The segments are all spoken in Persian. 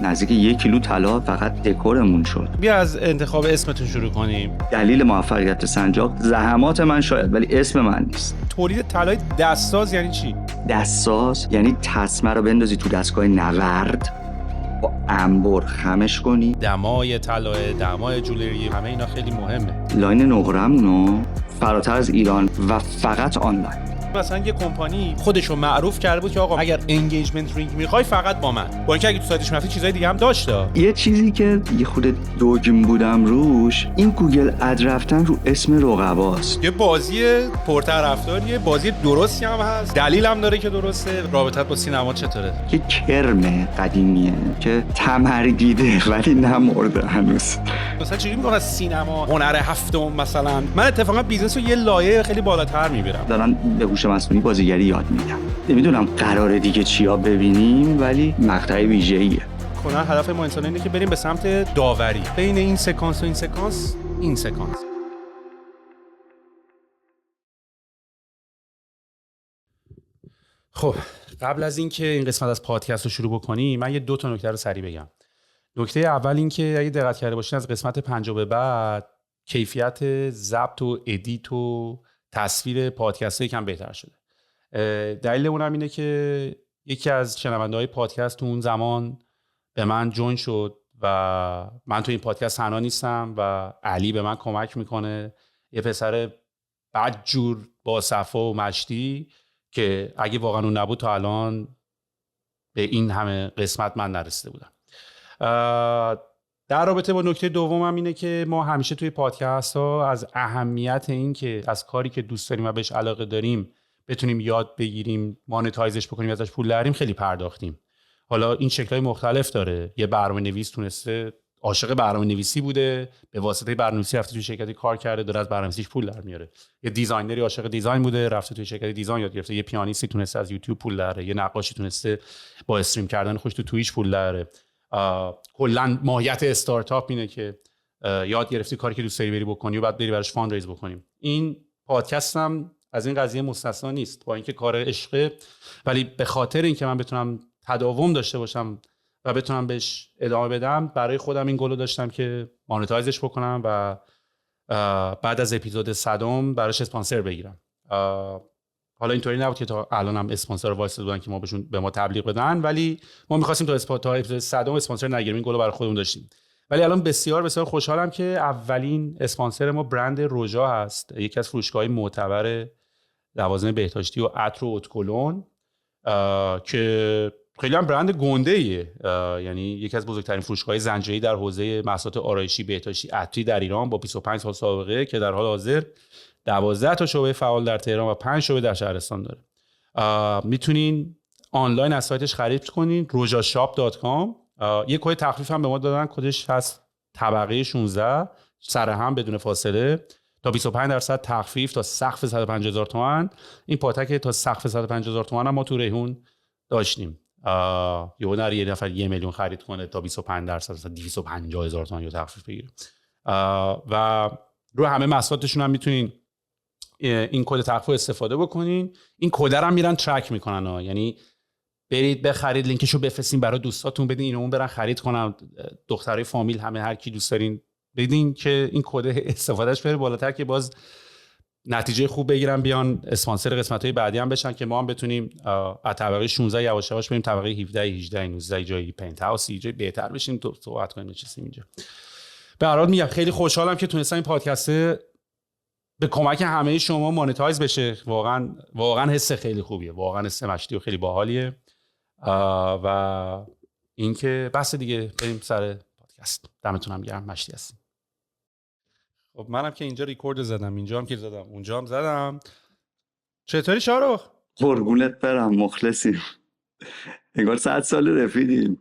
نزدیک 1 کیلو طلا فقط دکورمون شد. بیا از انتخاب اسمتون شروع کنیم. دلیل موفقیت سنجاق زحمات من شاید، ولی اسم من نیست. تولید طلای دستساز یعنی چی؟ دستساز یعنی تسمه رو بندازی تو دستگاه نورد، با انبر خمش کنی. دمای طلا، دمای جولری، همه اینا خیلی مهمه. لاین نقره‌مونو فراتر از ایران و فقط آنلاین. مثلا یه کمپانی خودشو معروف کرده بود که آقا اگر انگیجمنت رینگ میخوای فقط با من. با اینکه اگه تو سایتش میرفتی چیزای دیگه هم داشته. یه چیزی که یه خود دوگم بودم روش، این گوگل اد رفتن رو اسم رقباست. یه بازی پرطرفداریه، بازی درستی هم هست، دلیل هم داره که درسته. رابطت با سینما چطوره؟ یه کرم قدیمیه که تمرگیده ولی نمرده هنوز. مثلا چجوری میگن از سینما هنر هفتم مثلا؟ من اتفاقا بیزنس رو یه لایه خیلی بالاتر میبرم. دارن به هوش مصنوعی بازیگری یاد میدم. نمیدونم قراره دیگه چیا ببینیم، ولی مقطع ویژه‌ایه. کلا هدف ما انسان اینه که بریم به سمت داوری بین این سکانس و این سکانس. خب قبل از اینکه این قسمت از پادکست رو شروع بکنیم، من یه 2 تا نکته رو سریع بگم. نکته اول این که اگه دقت کرده باشین از قسمت 50 به بعد کیفیت ضبط و ادیت و تصویر پادکست یکم بهتر شده. دلیل اونم اینه که یکی از شنونده‌های پادکست تو اون زمان به من جوین شد و من تو این پادکست تنها نیستم و علی به من کمک میکنه، یه پسر بدجور با صفا و مشتی که اگه واقعا اون نبود تا الان به این همه قسمت من نرسیده بودم. در رابطه با نکته دومم اینه که ما همیشه توی پادکست ها از اهمیت این که از کاری که دوست داریم و بهش علاقه داریم بتونیم یاد بگیریم، مانتایزش بکنیم، ازش پول دراریم خیلی پرداختیم. حالا این شکل‌های مختلف داره. یه برنامه‌نویس تونسته عاشق برنامه‌نویسی بوده، به واسطه برنامه‌نویسی رفته توی شرکتی کار کرده، داره از برنامه‌نویسیش پول در میاره. یه دیزاینری عاشق دیزاین بوده، رفته توی شرکتی دیزاین یاد گرفته. یه پیانیستی تونسته از یوتیوب پول دراره، یه نقاشی تونسته با استریم کردن خوش تو توییچ پول دراره. کلا ماهیت استارتاپ اینه که یاد گرفتی کاری که دوست داری بری بکنی و بعد بری براش فاندریز بکنیم. این پادکست هم از این قضیه مستثنا نیست. با اینکه کار عشقه، ولی به خاطر اینکه من بتونم تداوم داشته باشم و بتونم بهش ادامه بدم، برای خودم این گلو داشتم که مانتایزش بکنم و بعد از اپیزود 100 براش اسپانسر بگیرم. حالا اینطوری نبود که تا الان هم اسپانسر وایساده بودن که ما بهشون به ما تبلیغ بدن، ولی ما می‌خواستیم تا اپیزود 100 اسپانسر نگیریم. این گلو برای خودمون داشتیم. ولی الان بسیار بسیار خوشحالم که اولین اسپانسر ما برند روژا هست، یکی از فروشگاه‌های معتبر لوازم بهداشتی و عطر و اتکلون که خیلی هم برند گنده‌ایه. یعنی یکی از بزرگترین فروشگاه‌های زنجیره‌ای در حوزه محصولات آرایشی، بهداشتی، عطری در ایران با 25 سال سابقه که در حال حاضر 12 تا شعبه فعال در تهران و 5 شعبه در شهرستان داره. میتونین آنلاین از سایتش خرید کنین rojashop.com. یه کد تخفیف هم به ما دادن، کدش هست طبقه 16 سرهم بدون فاصله، تا 25% تخفیف تا سقف 150,000 تومان. این پاتک تا سقف 150,000 تومان هم ما تو ریحون داشتیم. یه نفر 1 میلیون خرید کنه تا 25% مثلا 250,000 تومان یا تخفیف بگیره. و رو همه محصولاتشون هم میتونین این کد تخفیف استفاده بکنین. این کد رو هم میرن ترک میکنن یعنی برید بخرید، لینکشو بفرستین برای دوستاتون، بدین اینو اون برن خرید کنن، دخترای فامیل، همه هر کی دوست دارین بدین که این کد استفادهش بره بالاتر که باز نتیجه خوب بگیرن، بیان اسپانسر قسمت‌های بعدی هم بشن که ما هم بتونیم از طبقه 16 یواش یواش بریم طبقه 17 18 19 جایی پنت هاوس جای بهتر بشیم، تو صحبت کنیم نشستیم اینجا. به هر حال میگم خیلی خوشحالم که تونستم این پادکست به کمک همه شما مانتایز بشه. واقعا حس خیلی خوبیه، واقعا حس مشتی و خیلی باحالیه. و اینکه بس دیگه بریم سر پادکست. دمتون هم گرم، مشتی هستیم. خب منم که اینجا ریکورد زدم، اینجا هم که زدم، اونجا هم زدم. چطوری شارخ؟ قربونت برم، مخلصیم. انگار 100 سال رفیقیم.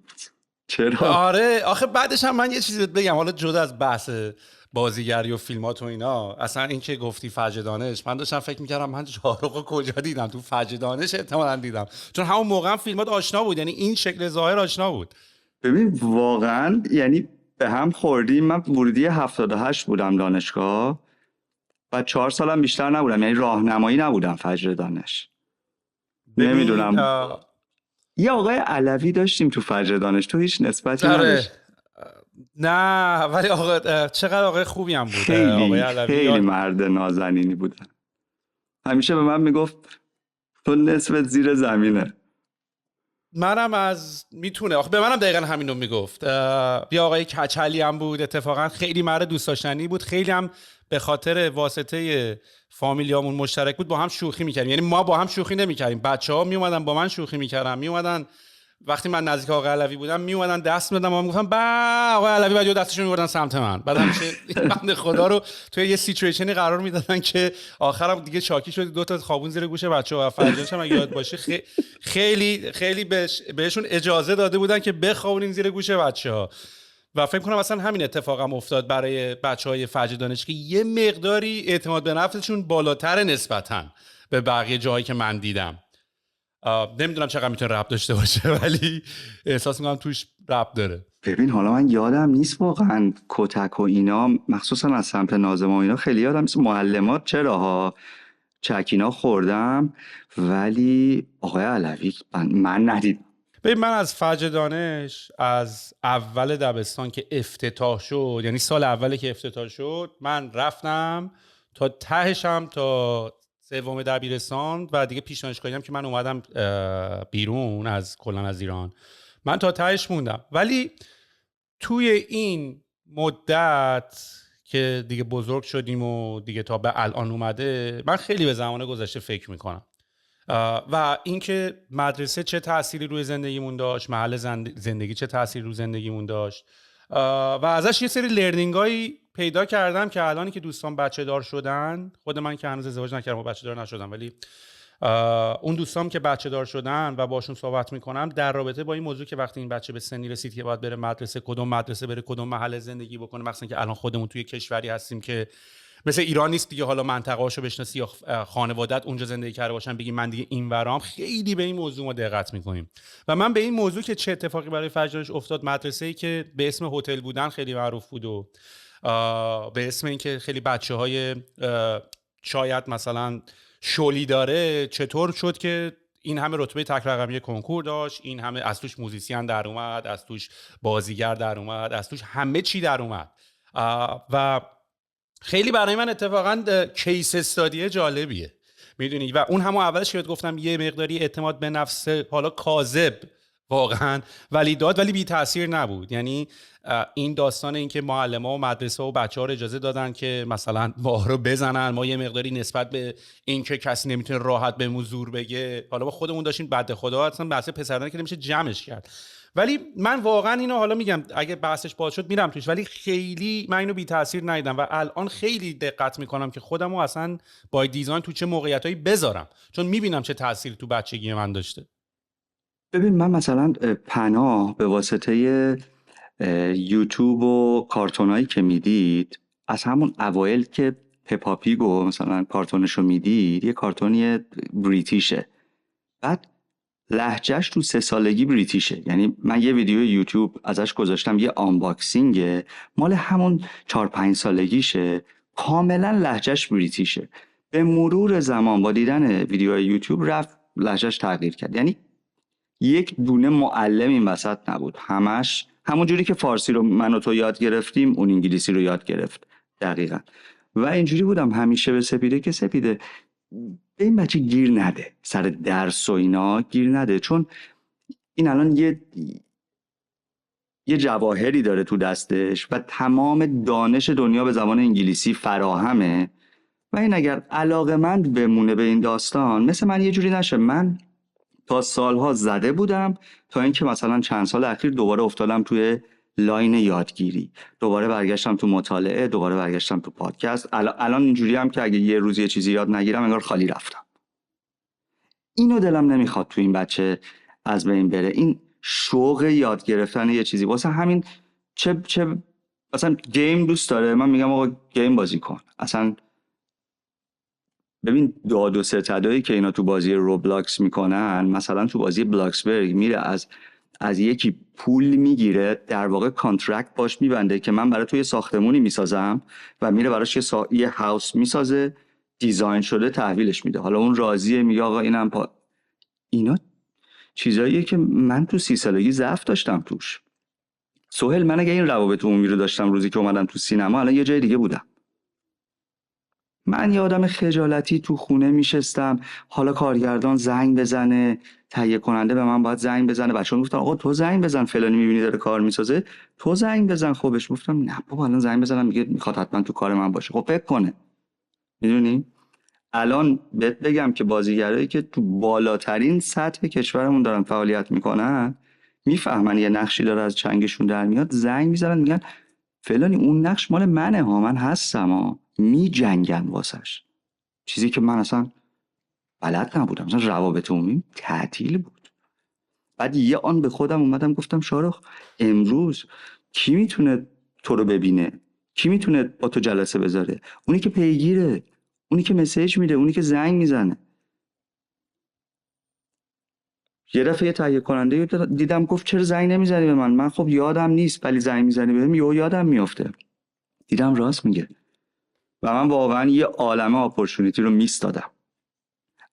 چرا؟ آره آخه بعدش هم من یه چیزی بگم، حالا جدا از بحث بازیگری و فیلمات و اینا، اصلا این که گفتی فجر دانش، من داشتم فکر میکردم من شاهرخ کجا دیدم؟ تو فجر دانش احتمالاً دیدم، چون همون موقع هم فیلمات آشنا بود، یعنی این شکل ظاهر آشنا بود. ببین واقعا یعنی به هم خوردیم. من ورودی 78 بودم دانشگاه، بعد 4 سالم بیشتر نبودم، یعنی راهنمایی نبودم فجر دانش. نمیدونم یه آقای علوی داشتیم تو فجر دانش، تو هیچ نسبتی آره. نداشت؟ نه ولی آقا چقدر آقای خوبی هم بود آقای خیلی علوی. خیلی مرد نازنینی بودن. همیشه به من میگفت تو نصفت زیر زمینه. منم از میتونه آخه به منم دقیقا همینو میگفت. بیا آقای کچلی هم بود، اتفاقا خیلی مرد دوست داشتنی بود، خیلی هم به خاطر واسطه فامیلیامون مشترک بود با هم شوخی میکردیم. یعنی ما با هم شوخی نمیکردیم، بچه‌ها میومدن با من شوخی میکردن، میومدن وقتی من نزدیک آقای علوی بودم میومدن دست میدادن، ما میگفتم با آقای علوی، بعد دستشون میبردن سمت من، بعد همیشه این بنده خدا رو توی یه سیچویشنی قرار میدادن که آخرام دیگه چاکی شد، دو تا خوابون زیر گوش بچه‌ها. فرجانش هم اگه یاد باشه خیلی خیلی بهشون اجازه داده بودن که بخوابونین زیر گوش بچه‌ها. و فکر کنم اصلا همین اتفاق هم افتاد برای بچه‌های فجر دانش که یه مقداری اعتماد به نفسشون بالاتر نسبتاً به بقیه جاهایی که من دیدم. نمیدونم چقدر میتونه ربط داشته باشه ولی احساس میکنم توش ربط داره. ببین حالا من یادم نیست واقعا کتک و اینا، مخصوصا از سمت ناظم و اینا خیلی یادم نیست. معلمات چرا ها چکینا خوردم، ولی آقای علوی من ندیدم. ببین من از فجر دانش از اول دبستان که افتتاح شد، یعنی سال اولی که افتتاح شد، من رفتم تا تهشم تا سوم دبیرستان و دیگه پیش دانشگاهی هم که من اومدم بیرون از کلا از ایران، من تا تهش موندم. ولی توی این مدت که دیگه بزرگ شدیم و دیگه تا به الان اومده، من خیلی به زمان گذشته فکر میکنم و اینکه مدرسه چه تأثیری روی زندگیمون داشت، محل زندگی چه تأثیری روی زندگیمون داشت و ازش یه سری لرنینگایی پیدا کردم که الانی که دوستان بچه دار شدن، خود من که هنوز ازدواج نکردم و بچه دار نشدم، ولی اون دوستام که بچه دار شدن و باشون صحبت میکنم در رابطه با این موضوع که وقتی این بچه به سنی رسید که باید بره مدرسه، کدوم مدرسه بره، کدوم محل زندگی بکنه، مثلا که الان خودمون توی کشوری هستیم که مثل ایران نیست دیگه، حالا منطقه‌اشو بشناسی یا خانوادت اونجا زندگی کرده باشن بگی من دیگه اینورام، خیلی به این موضوع ما دقت میکنیم. و من به این موضوع که چه اتفاقی برای فجرش افتاد، مدرسه‌ای که به اسم هتل بودن خیلی معروف بود و به اسم اینکه خیلی بچه‌های شاید مثلا شولی داره، چطور شد که این همه رتبه تک رقمی کنکور داشت، این همه از توش موزیسین در اومد، از توش بازیگر در اومد، از توش همه چی در اومد و خیلی برای من اتفاقا کیس استادی جالبیه، میدونی. و اون همون اولش که گفتم یه مقداری اعتماد به نفس حالا کاذب واقعا ولی داد، ولی بی تاثیر نبود. یعنی این داستان این که معلم‌ها و مدرسه و بچه‌ها رو اجازه دادن که مثلا ما رو بزنن، ما یه مقداری نسبت به این که کسی نمیتونه راحت بهمون زور بگه، حالا ما خودمون داشتیم بنده خدا اصلا بحث پسرانه که نمیشه جمعش کرد. ولی من واقعا اینو حالا میگم اگه بحثش باز شد میرم توش، ولی خیلی من اینو بی تاثیر ندیدم و الان خیلی دقت میکنم که خودمو اصلا با دیزاین تو چه موقعیتایی بذارم، چون میبینم چه تأثیری تو بچگی من داشته. ببین من مثلا پناه به واسطه یوتیوب و کارتونایی که میدید، از همون اوایل که پپا پیگو مثلا کارتونشو میدید، یه کارتونی بریتیشه، بعد لهجهش تو 3 سالگی بریتیشه. یعنی من یه ویدیو یوتیوب ازش گذاشتم، یه آنباکسینگه مال همون 4-5 سالگیشه، کاملا لهجهش بریتیشه. به مرور زمان با دیدن ویدیو یوتیوب رفت لهجهش تغییر کرد. یعنی یک دونه معلم این وسط نبود، همش همون جوری که فارسی رو من و تو یاد گرفتیم اون انگلیسی رو یاد گرفت دقیقا. و اینجوری بودم همیشه به سپیده که سپیده به این بچه گیر نده، سر درس و اینا گیر نده، چون این الان یه جواهری داره تو دستش و تمام دانش دنیا به زبان انگلیسی فراهمه و این اگر علاقه‌مند بمونه به این داستان، مثل من یه جوری نشه. من تا سالها زده بودم تا اینکه مثلا چند سال اخیر دوباره افتادم توی لاین یادگیری، دوباره برگشتم تو مطالعه، دوباره برگشتم تو پادکست. الان اینجوری هم که اگه یه روز یه چیزی یاد نگیرم انگار خالی رفتم. اینو دلم نمیخواد تو این بچه از بین بره، این شوق یاد گرفتن یه چیزی. واسه همین چه مثلا گیم دوست داره، من میگم آقا گیم بازی کن. اصلا ببین داد و ستدایی که اینا تو بازی روبلاکس میکنن، مثلا تو بازی بلاکسبرگ میره از یکی پول میگیره، در واقع کانترکت باش میبنده که من برای توی ساختمونی میسازم و میره براش یه هاوس میسازه دیزاین شده تحویلش میده، حالا اون راضیه، میگه آقا اینم اینا چیزاییه که من تو 30 سالگی ضعف داشتم توش. سهیل، من اگه این روابط عمومی رو داشتم روزی که اومدم تو سینما، الان یه جای دیگه بودم. من یه آدم خجالتی تو خونه میشستم، حالا کارگردان زنگ بزنه، تهیه کننده به من باید زنگ بزنه، بچه‌ها میگفتن آقا تو زنگ بزن، فلانی میبینی داره کار میسازه، تو زنگ بزن. خودش گفتم نه بابا الان زنگ بزنم میگه میخواد حتما تو کار من باشه. خب فکر کنه. میدونی الان بهت بگم که بازیگرایی که تو بالاترین سطح کشورمون دارن فعالیت میکنن، میفهمن یه نقشی داره از چنگشون در میاد، زنگ میزنن میگن فلانی اون نقش مال منه ها، من هستم ها، میجنگن واسش. چیزی که من اصلا بلد نبودم، مثلا روابط عمومی تعطیل بود. بعد یه آن به خودم اومدم گفتم شارخ، امروز کی میتونه تو رو ببینه؟ کی میتونه با تو جلسه بذاره؟ اونی که پیگیره، اونی که مسیج میده، اونی که زنگ میزنه. یه دفعه یه تهیه کننده دیدم گفت چرا زنگ نمیزنی به من خب یادم نیست، ولی زنگ میزنی بهم یادم میافته. دیدم راست میگه و من واقعا یه عالمه اپورتونیتی رو میس دادم.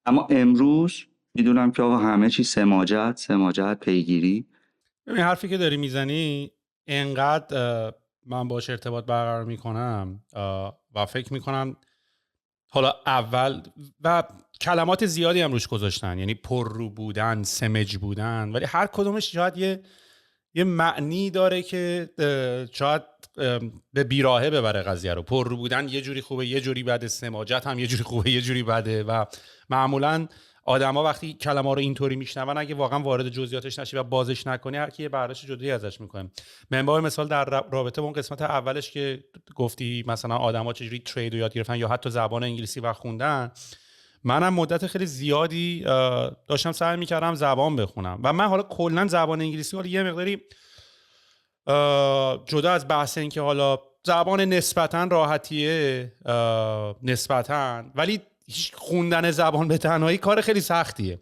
اما امروز میدونم که آقا همه چی سماجت پیگیری. ببین حرفی که داری میزنی انقدر من باش ارتباط برقرار میکنم و فکر میکنم حالا اول و کلمات زیادی هم روش گذاشتن، یعنی پررو بودن، سمج بودن، ولی هر کدومش شاید یه معنی داره که شاید به بیراهه ببره قضیه رو. پررو بودن یه جوری خوبه، یه جوری بده، سماجت هم یه جوری خوبه، یه جوری بده و معمولاً آدما وقتی کلمه رو اینطوری میشنون اگه واقعا وارد جزئیاتش نشی و بازش نکنی هر کی یه برداشت جدایی ازش میکنه. من با مثال در رابطه با اون قسمت اولش که گفتی مثلا آدما چجوری ترید رو یاد گرفتن یا حتی زبان انگلیسی و خوندن، منم مدت خیلی زیادی داشتم سعی میکردم زبان بخونم و من حالا کلا زبان انگلیسی حالا یه مقداری جدا از بحث این که حالا زبان نسبتاً راحتیه نسبتاً، ولی خوندن زبان به تنهایی کار خیلی سختیه.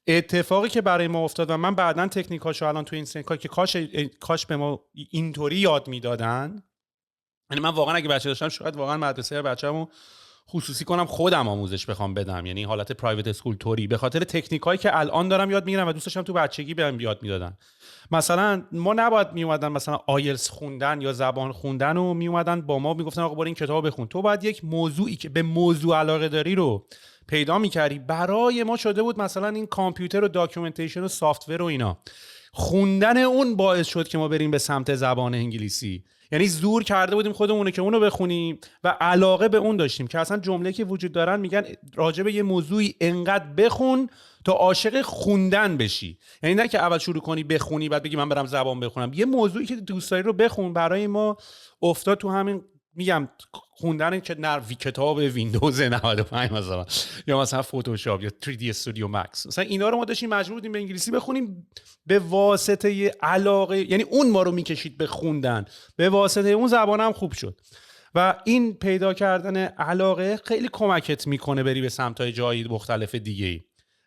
اتفاقی که برای ما افتاد و من بعداً تکنیکاشو الان تو این سنکا که کاش به ما اینطوری یاد میدادن، یعنی من واقعا اگه بچه داشتم شاید واقعا مدرسه بچه‌مو خصوصی کنم، خودم آموزش بخوام بدم، یعنی حالت پرایوت اسکول توری، به خاطر تکنیکایی که الان دارم یاد میگیرم و دوست داشتم تو بچگی بهم یاد میدادن. مثلا ما نباید میومدن مثلا آیلتس خوندن یا زبان خوندن و میومدن با ما میگفتن آقا برو این کتابو بخون. تو باید یک موضوعی که به موضوع علاقه داری رو پیدا میکردی. برای ما شده بود مثلا این کامپیوتر و داکیومنتیشن و سافتور و اینا، خوندن اون باعث شد که ما بریم به سمت زبان انگلیسی. یعنی زور کرده بودیم خودمون که اونو بخونیم و علاقه به اون داشتیم که اصلا جمله که وجود دارن میگن راجع به یه موضوعی انقدر بخون تا عاشق خوندن بشی. یعنی نه که اول شروع کنی بخونی بعد بگی من برم زبان بخونم، یه موضوعی که دوست داری رو بخون. برای ما افتاد تو همین میگم خوندن که کتاب ویندوز 95 مثلا یا مثلا فتوشاپ یا 3D استودیو مکس، مثلا اینا رو ما داشتیم مجبور بودیم به انگلیسی بخونیم به واسطه علاقه، یعنی اون ما رو میکشید به خوندن، به واسطه اون زبانم خوب شد. و این پیدا کردن علاقه خیلی کمکت میکنه بری به سمت‌های جایی مختلف دیگه‌ای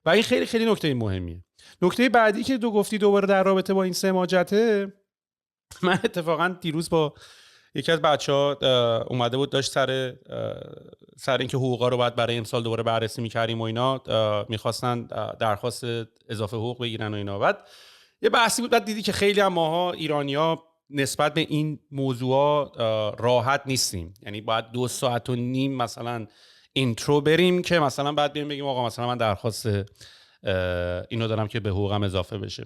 و این خیلی خیلی نکته مهمیه. نکته بعدی که تو گفتی دوباره در رابطه با این سماجته، من اتفاقا دیروز با یکی از بچه‌ها اومده بود داشت سر اینکه حقوقا رو باید برای امسال دوباره بررسی می‌کردیم و اینا، می‌خواستن درخواست اضافه حقوق بگیرن و اینا. بعد یه بحثی بود، بعد دیدی که خیلی هم ماها ایرانی‌ها نسبت به این موضوعا راحت نیستیم، یعنی باید 2.5 ساعت مثلا اینترو بریم که مثلا بعد بیایم بگیم آقا مثلا من درخواست اینو دارم که به حقوقم اضافه بشه.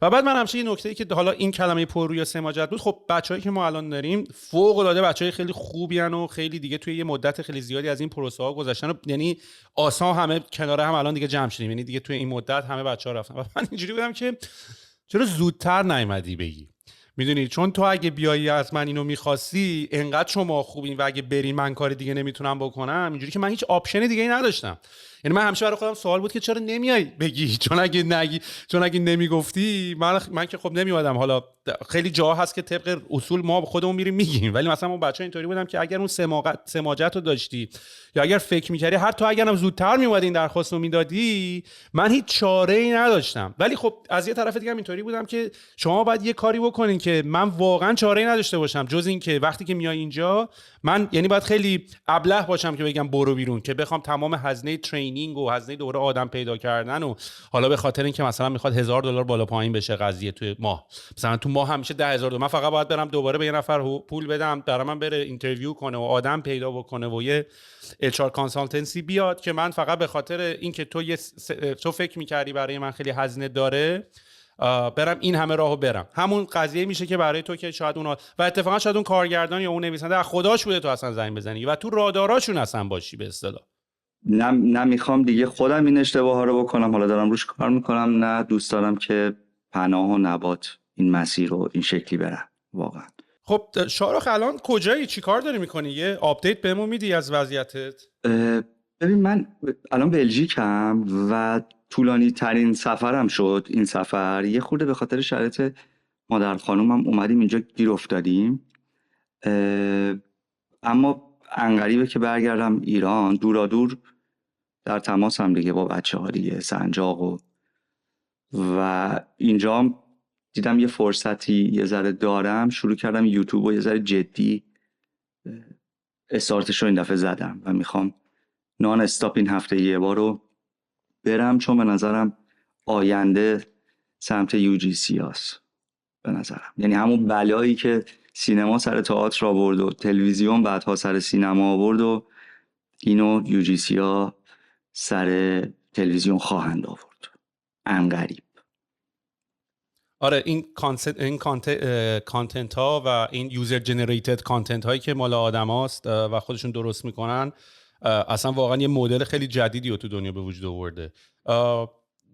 و بعد من همیشه یه نکته‌ای که حالا این کلمه پررو یا سماجت بود، خب بچه‌هایی که ما الان داریم فوق العاده بچه‌های خیلی خوبی ان و خیلی دیگه توی یه مدت خیلی زیادی از این پروسه ها گذشتن و یعنی آسان همه کنار هم الان دیگه جمع شدیم، یعنی دیگه توی این مدت همه بچه‌ها رفتن. و من اینجوری بودم که چرا زودتر نیومدی بگی؟ میدونی چون تو اگه بیایی از من اینو می‌خواستی، انقدر شما خوبین و اگه برین من کار دیگه نمیتونم بکنم، اینجوری که من هیچ آپشن دیگه ای نداشتم. یعنی من همیشه برای خودم سوال بود که چرا نمیای بگی، چون اگه نمیگفتی من که خب نمیومدم. حالا خیلی جا هست که طبق اصول ما خودمون میریم میگیم، ولی مثلا اون بچه‌ها اینطوری بودم که اگر اون سماجت رو داشتی یا اگر فکر می‌کردی حتی اگرم زودتر میومدی این درخواست رو میدادی، من هیچ چاره‌ای نداشتم. ولی خب از یه طرف دیگه هم اینطوری بودم که شما باید یه کاری بکنین که من واقعا چاره‌ای نداشته باشم جز این که وقتی که میای اینجا من یعنی باید خیلی ابله باشم که بگم برو بیرون، که بخوام تمام هزینه ترینینگ و هزینه دوره آدم پیدا کردن و حالا به خاطر اینکه مثلا میخواد $1000 بالا پایین بشه قضیه توی ماه، مثلا تو ماه همیشه $10,000 من فقط باید برم دوباره به یه نفر پول بدم برای من بره اینترویو کنه و آدم پیدا بکنه و یه اچ آر کانسالتنسی بیاد که من فقط به خاطر اینکه تو فکر می‌کردی برای من خیلی هزینه داره برم این همه راهو برم. همون قضیه میشه که برای تو که شاید اون و اتفاقا شاید اون کارگردان یا اون نویسنده از خداش بوده تو اصلا زنگ بزنی و تو راداراشون اصلا باشی به اصطلاح. نه میخوام دیگه خودم این اشتباه ها رو بکنم، حالا دارم روش کار میکنم، نه دوست دارم که پناه و نبات این مسیر رو این شکلی برم واقعا. خب شارخ الان کجایی؟ چی کار داری میکنی؟ یه آپدیت بهمون میدی از وضعیتت؟ ببین من الان بلژیکم و طولانی ترین سفرم شد این سفر. یه خورده به خاطر شرایط مادر خانومم اومدیم اینجا گیر افتادیم، اما انقریبه که برگردم ایران دورادور در تماس هم دیگه با بچه ها دیگه سنجاق و اینجا دیدم یه فرصتی یه ذره دارم، شروع کردم یوتیوب و یه ذره جدی استارتش رو این دفعه زدم و میخوام نان استاپ این هفته یه بار رو برم، چون به نظرم آینده سمت UGC هست به نظرم. یعنی همون بلایی که سینما سر تئاتر آورد و تلویزیون بعدها سر سینما آورد و اینو UGC ها سر تلویزیون خواهند آورد انقریب. آره این کانتنت ها و این یوزر جنریتد کانتنت هایی که مال آدم هاست و خودشون درست میکنن اصلا واقعا یه مدل خیلی جدیدی رو تو دنیا به وجود آورده.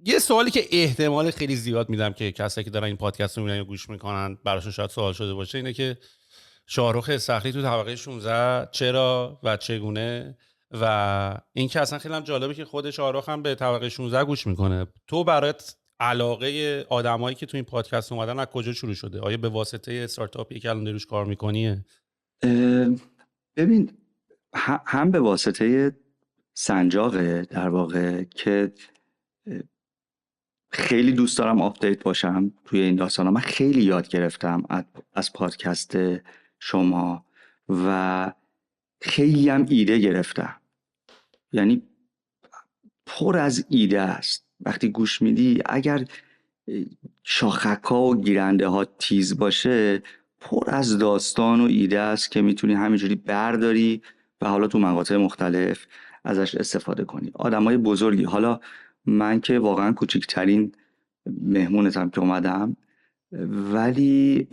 یه سوالی که احتمال خیلی زیاد میدم که کسایی که دارن این پادکست رو میبینن یا گوش میکنن براشون شاید سوال شده باشه اینه که شاهرخ استخری تو طبقه 16 چرا و چگونه، و این که اصلا خیلی هم جالبه که خود شاهرخ هم به طبقه 16 گوش میکنه. تو برات علاقه آدمایی که تو این پادکست اومدن از کجا شروع شده؟ آیا به واسطه استارتاپی که الان روش کار میکنیه؟ ببین هم به واسطه سنجاقه در واقع که خیلی دوست دارم آپدیت باشم توی این داستانا. من خیلی یاد گرفتم از پادکست شما و خیلی هم ایده گرفتم، یعنی پر از ایده است. وقتی گوش میدی اگر شاخک‌ها و گیرنده ها تیز باشه پر از داستان و ایده است که میتونی همینجوری برداری و حالا تو مقاطع مختلف ازش استفاده کنی. آدمای بزرگی، حالا من که واقعا کوچکترین مهمونتم که اومدم، ولی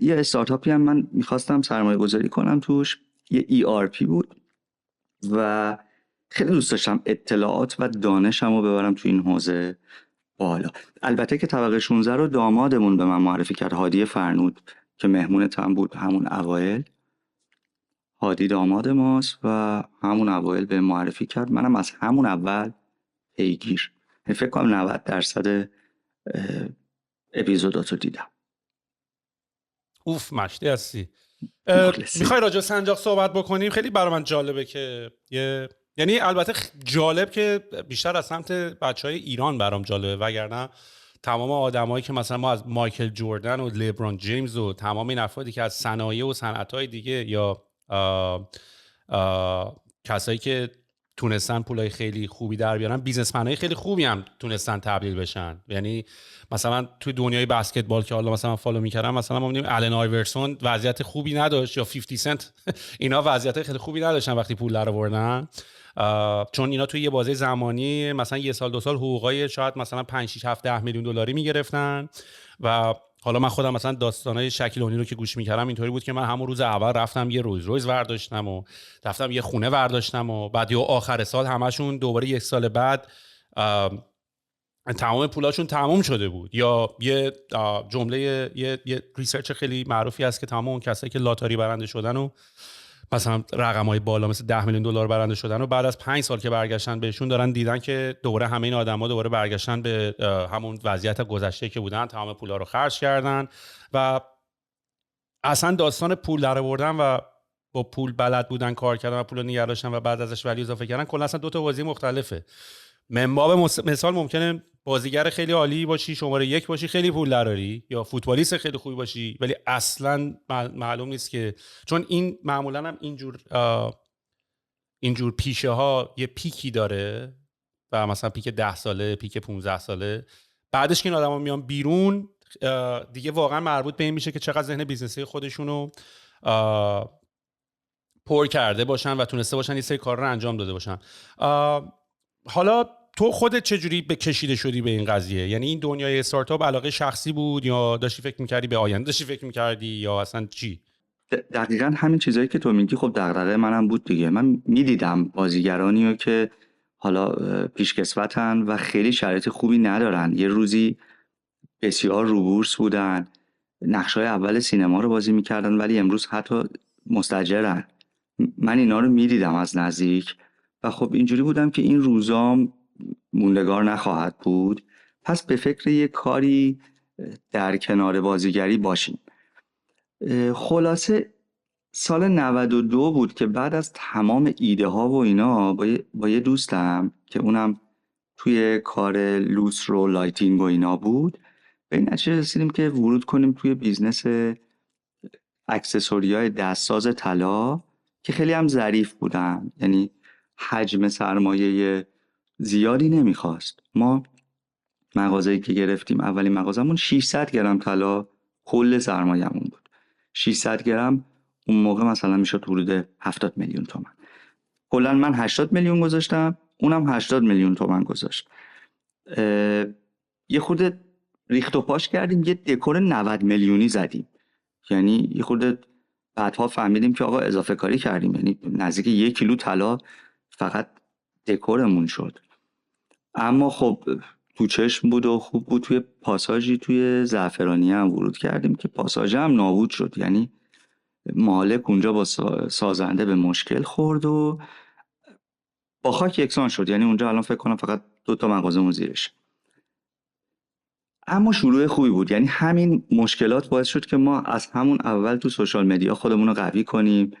یه استارتاپی هم من میخواستم سرمایه گذاری کنم توش، یه ERP بود و خیلی دوست داشتم اطلاعات و دانشم رو ببرم تو این حوزه بالا. البته که طبقه 16 رو دامادمون به من معرفی کرد، هادی فرنود که مهمونتم بود همون اوایل. هادی داماد ماست و همون اوایل به معرفی کرد، منم از همون اول پیگیر، فکر کنم 90% اپیزوداتو دیدم. اوف مشتی هستی. میخوای راجع سنجاق صحبت بکنیم؟ خیلی برای من جالبه که یعنی البته جالب که بیشتر از سمت بچهای ایران برام جالبه، وگرنه تمام آدمایی که مثلا ما از مایکل جوردن و لیبرون جیمز و تمام این افرادی که از صنایع و صنعت‌های دیگه یا کسایی که تونستن پولای خیلی خوبی در بیارن، بیزنسمنای خیلی خوبی هم تونستن تبدیل بشن. یعنی مثلا توی دنیای بسکتبال که حالا مثلا فالو می‌کردم، مثلا ما می‌بینیم آلن آیورسون وضعیت خوبی نداشت یا 50 سنت اینا وضعیت خیلی خوبی نداشتن وقتی پول در آوردن، چون اینا توی یه بازه زمانی مثلا یه سال دو سال حقوقای شاید مثلا 5 6 7 10 میلیون دلاری میگرفتن. و حالا من خودم مثلا داستانای شکیل اونی رو که گوش میکردم اینطوری بود که من همون روز اول رفتم یه رویز رویز ورداشتم و رفتم یه خونه ورداشتم و بعد یا آخر سال همشون دوباره یک سال بعد تمام پولاشون تموم شده بود. یا یه جمله یه ریسرچ خیلی معروفی هست که تمام اون کسایی که لاتاری برنده شدن و مثلا رقم‌های بالا مثل 10 میلیون دلار برنده شدن و بعد از 5 سال که برگشتن بهشون دارن دیدن که دوباره همه این آدم‌ها دوباره برگشتن به همون وضعیت گذشته که بودن، تمام پولا رو خرج کردن. و اصلا داستان پول در آوردن و با پول بلد بودن کار کردن و پول رو نگه داشتن و بعد ازش ولی اضافه کردن کلا اصلا دو تا بازی مختلفه. منباب مثال ممکنه بازیگر خیلی عالی باشی، شماره 1 باشی، خیلی پول دراری، یا فوتبالیست خیلی خوبی باشی ولی اصلا معلوم نیست که، چون این معمولا هم اینجور اینجور پیشه ها یه پیکی داره و مثلا پیک 10 ساله، پیک 15 ساله، بعدش که این آدما میان بیرون دیگه واقعا مربوط به این میشه که چقدر ذهن بیزنسی خودشونو پر کرده باشن و تونسته باشن یه سری کار رو انجام داده باشن. حالا تو خودت چجوری به کشیده شدی به این قضیه؟ یعنی این دنیای استارتاپ علاقه شخصی بود یا داشتی فکر میکردی به آینده، داشتی فکر میکردی یا اصلا چی؟ دقیقا همین چیزایی که تو میگی خب دغدغه منم بود دیگه. من میدیدم بازیگرانی رو که حالا پیشکسوتن و خیلی شرایط خوبی ندارن، یه روزی بسیار رو بورس بودن، نقشای اول سینما رو بازی میکردن ولی امروز حتی مستاجرن. من اینا رو میدیدم از نزدیک و خب اینجوری بودم که این روزام موندگار نخواهد بود، پس به فکر یه کاری در کنار بازیگری باشیم. خلاصه سال 92 بود که بعد از تمام ایده ها و اینا با یه دوستم که اونم توی کار لوسرو لایتینگ و اینا بود، به این نتیجه رسیدیم که ورود کنیم توی بیزنس اکسسوریای دستساز طلا که خیلی هم ظریف بودن، یعنی حجم سرمایه زیادی نمیخواست. ما مغازه‌ای که گرفتیم، اولین مغازمون 600 گرم طلا کل سرمایه‌مون بود. 600 گرم اون موقع مثلا میشد حدود 70 میلیون تومان. کلا من 80 میلیون گذاشتم، اونم 80 میلیون تومان گذاشت. یه خورده ریخت و پاش کردیم، یه دکور 90 میلیونی زدیم. یعنی یه خورده بعدها فهمیدیم که آقا اضافه کاری کردیم، یعنی نزدیک 1 کیلو طلا فقط دکورمون شد. اما خب تو چشم بود و خوب بود. توی پاساژی توی زعفرانی هم ورود کردیم که پاساژ هم نابود شد، یعنی مالک اونجا با سازنده به مشکل خورد و با خاک یکسان شد. یعنی اونجا الان فکر کنم فقط 2 تا مغازه زیرش. اما شروع خوبی بود، یعنی همین مشکلات باعث شد که ما از همون اول تو سوشال مدیا خودمون رو قوی کنیم،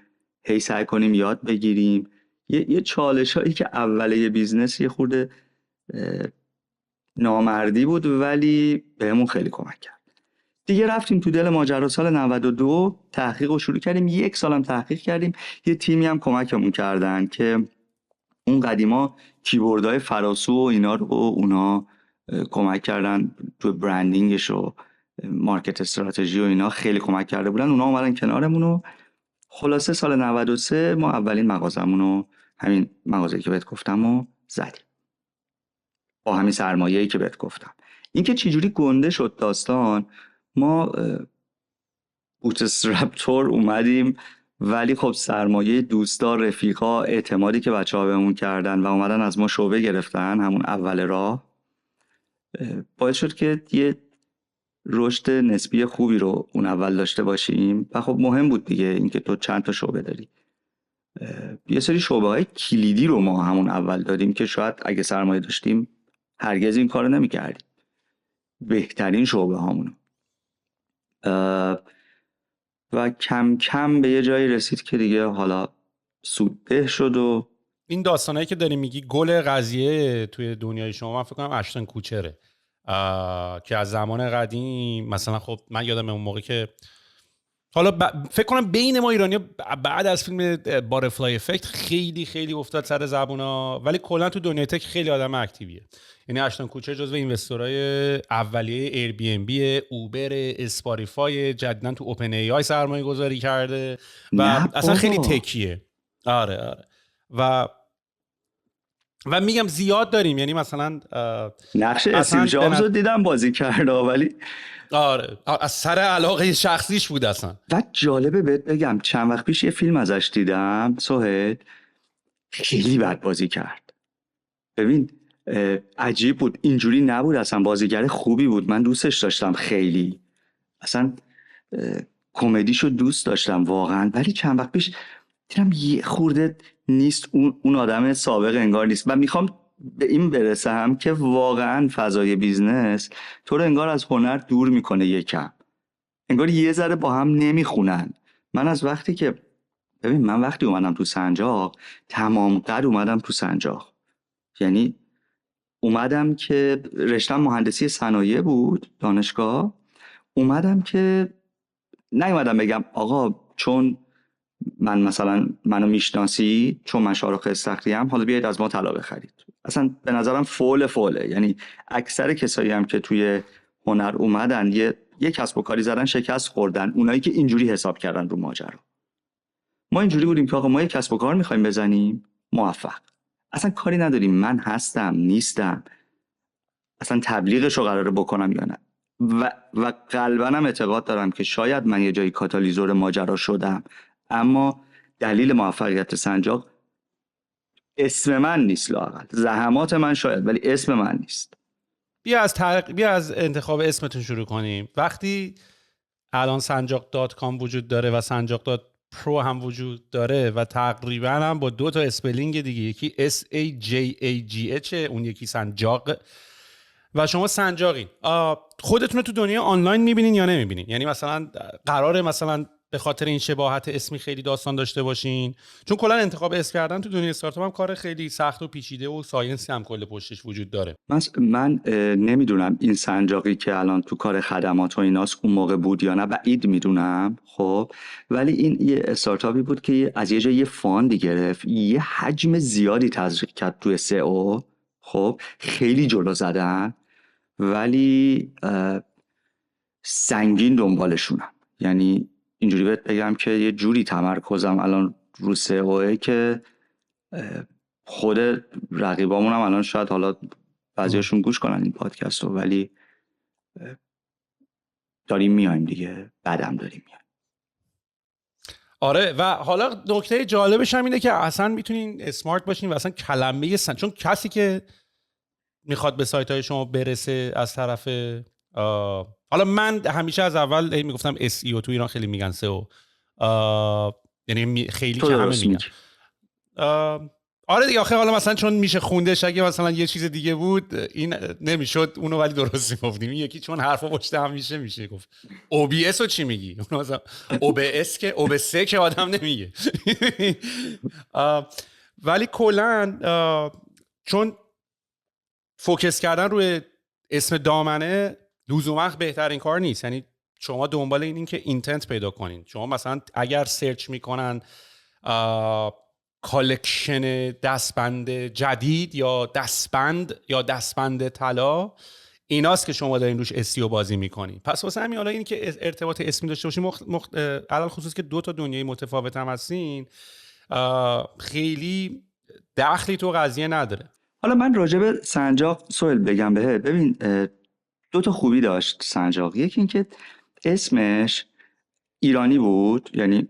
هی سعی کنیم یاد بگیریم. یه چالش هایی که اوله بیزنس یه خورده نامردی بود ولی بهمون خیلی کمک کرد. دیگه رفتیم تو دل ماجرا. سال 92 تحقیق رو شروع کردیم، 1 سالم تحقیق کردیم. یه تیمی هم کمکمون کردن که اون قدیما کیبوردهای فراسو و اینا رو اونا کمک کردن تو برندینگش و مارکت استراتژی و اینا، خیلی کمک کرده بودن. اونا اومدن کنارمون و خلاصه سال 93 ما اولین مغازمون رو، همین مغازه‌ای که بهت گفتم، رو زدیم با همین سرمایه‌ای که بهت گفتم. این که چجوری گنده شد داستان، ما بوتسترپتور اومدیم ولی خب سرمایه دوستا، رفیقا، اعتمادی که بچه‌ها بهمون کردن و اومدن از ما شعبه گرفتن همون اول راه، باعث شد که یه رشد نسبی خوبی رو اون اول داشته باشیم. و خب مهم بود دیگه اینکه تو چند تا شعبه داری. یه سری شعبه های کلیدی رو ما همون اول داریم که شاید اگه سرمایه داشتیم هرگز این کارو نمی‌کردیم. بهترین شعبه هامونو. و کم کم به یه جایی رسید که دیگه حالا سودده شد. و این داستانایی که داری میگی گل قضیه توی دنیای شما، من فکر کنم اشتن کوچره که از زمان قدیم مثلا، خب من یادم اون موقع که حالا فکر کنم بین ما ایرانی بعد از فیلم باترفلای افکت خیلی خیلی افتاد سر زبونا، ولی کلا تو دنیای تک خیلی آدم اکتیویه. یعنی اشتن کوچر جزو اینوستورهای اولیه ایر بی ام بی، اوبر، اسپاتیفای، جدیدن تو اوپن ای آی سرمایه گذاری کرده و اصلا خیلی تکیه. آره و میگم زیاد داریم، یعنی مثلا نقش استیو جابز رو دیدم بازی کرده ولی آره از سر علاقه شخصیش بود اصلا. و جالبه بهت بگم چند وقت پیش یه فیلم ازش دیدم، سهیل، خیلی بد بازی کرد. ببین عجیب بود، اینجوری نبود اصلا، بازیگر خوبی بود، من دوستش داشتم خیلی، اصلا کمدیشو دوست داشتم واقعا. ولی چند وقت پیش دیدم یه خورده نیست، اون آدم سابق انگار نیست. و میخوام به این برسم که واقعا فضای بیزنس تو رو انگار از هنر دور میکنه یکم، انگار یه ذره با هم نمیخونن. من از وقتی که من وقتی اومدم تو سنجاق، تمام قد اومدم تو سنجاق، یعنی اومدم که رشتم مهندسی صنایع بود دانشگاه، اومدم که نیومدم بگم آقا چون من مثلا منو میشناسی چون من شاهرخ استخریم، حالا بیایید از ما طلا بخرید. اصلا به نظرم فوله. یعنی اکثر کسایی هم که توی هنر اومدن یه کسب و کاری زدن شکست خوردن، اونایی که اینجوری حساب کردن رو ماجرا. ما اینجوری بودیم که آقا ما یه کسب و کار میخوایم بزنیم، موفق، اصلا کاری نداریم من هستم نیستم، اصلا تبلیغشو قراره بکنم یا نه. و قلباً هم اعتقاد دارم که شاید من یه جایی کاتالیزور ماجرا شدم، اما دلیل موفقیت سنجاق اسم من نیست، لااقل زحمات من شاید، ولی اسم من نیست. بیا از انتخاب اسمتون شروع کنیم. وقتی الان سنجاق.com وجود داره و سنجاق.pro هم وجود داره و تقریبا هم با 2 تا اسپلینگ دیگه، یکی SAJAGH، اون یکی سنجاق، و شما سنجاقین، خودتون رو تو دنیا آنلاین میبینین یا نمیبینین؟ یعنی مثلا قراره مثلا به خاطر این شباهت اسمی خیلی داستان داشته باشین؟ چون کلا انتخاب اسم کردن تو دنیای استارتاپ هم کار خیلی سخت و پیچیده و ساینسی هم کل پشتش وجود داره. من نمیدونم این سنجاقی که الان تو کار خدمات و ایناست اون موقع بود یا نه، بعید میدونم. خب ولی این یه استارتاپی بود که از یه جای یه فاندی گرفت، یه حجم زیادی تزریق کرد توی SEO. خب خیلی جلو زدن، ولی سنگین دنبالشونم. یعنی اینجوری بهت بگم که یه جوری تمرکزم الان رو SEO که خود رقیبامون هم الان شاید حالا بعضیاشون گوش کنن این پادکست رو، ولی داریم میایم دیگه، بعدم داریم میایم. آره، و حالا نکته جالبش هم اینه که اصلا میتونین اسمارت باشین و اصلا کلمه چون کسی که میخواد به سایت های شما برسه از طرف حالا من همیشه از اول میگفتم SEO، تو ایران خیلی میگن SEO، یعنی خیلی که همه میگن. آره دیگه، آخه حالا مثلا چون میشه خوندش، اگه مثلا یه چیز دیگه بود این نمیشد اونو، ولی درست میگفتیم. یکی چون حرفا پشت هم میشه گفت OBS رو چی میگی؟ اون مثلا OBS که OBS که آدم نمیگه. ولی کلا چون فوکس کردن روی اسم دامنه لزوما بهترین کار نیست. یعنی شما دنبال این که اینتنت پیدا کنین. شما مثلا اگر سرچ میکنن کالکشن دستبند جدید یا دستبند طلا، ایناست که شما دارین روش SEO بازی میکنین. پس واسه همین حالا این که ارتباط اسمی داشته باشین، علل خصوص که 2 تا دنیای متفاوت هم هستین، خیلی دخلی تو قضیه نداره. حالا من راجع به سنجاق سوال بگم بهت. ببین 2 تا خوبی داشت سنجاق. یکی این که اسمش ایرانی بود، یعنی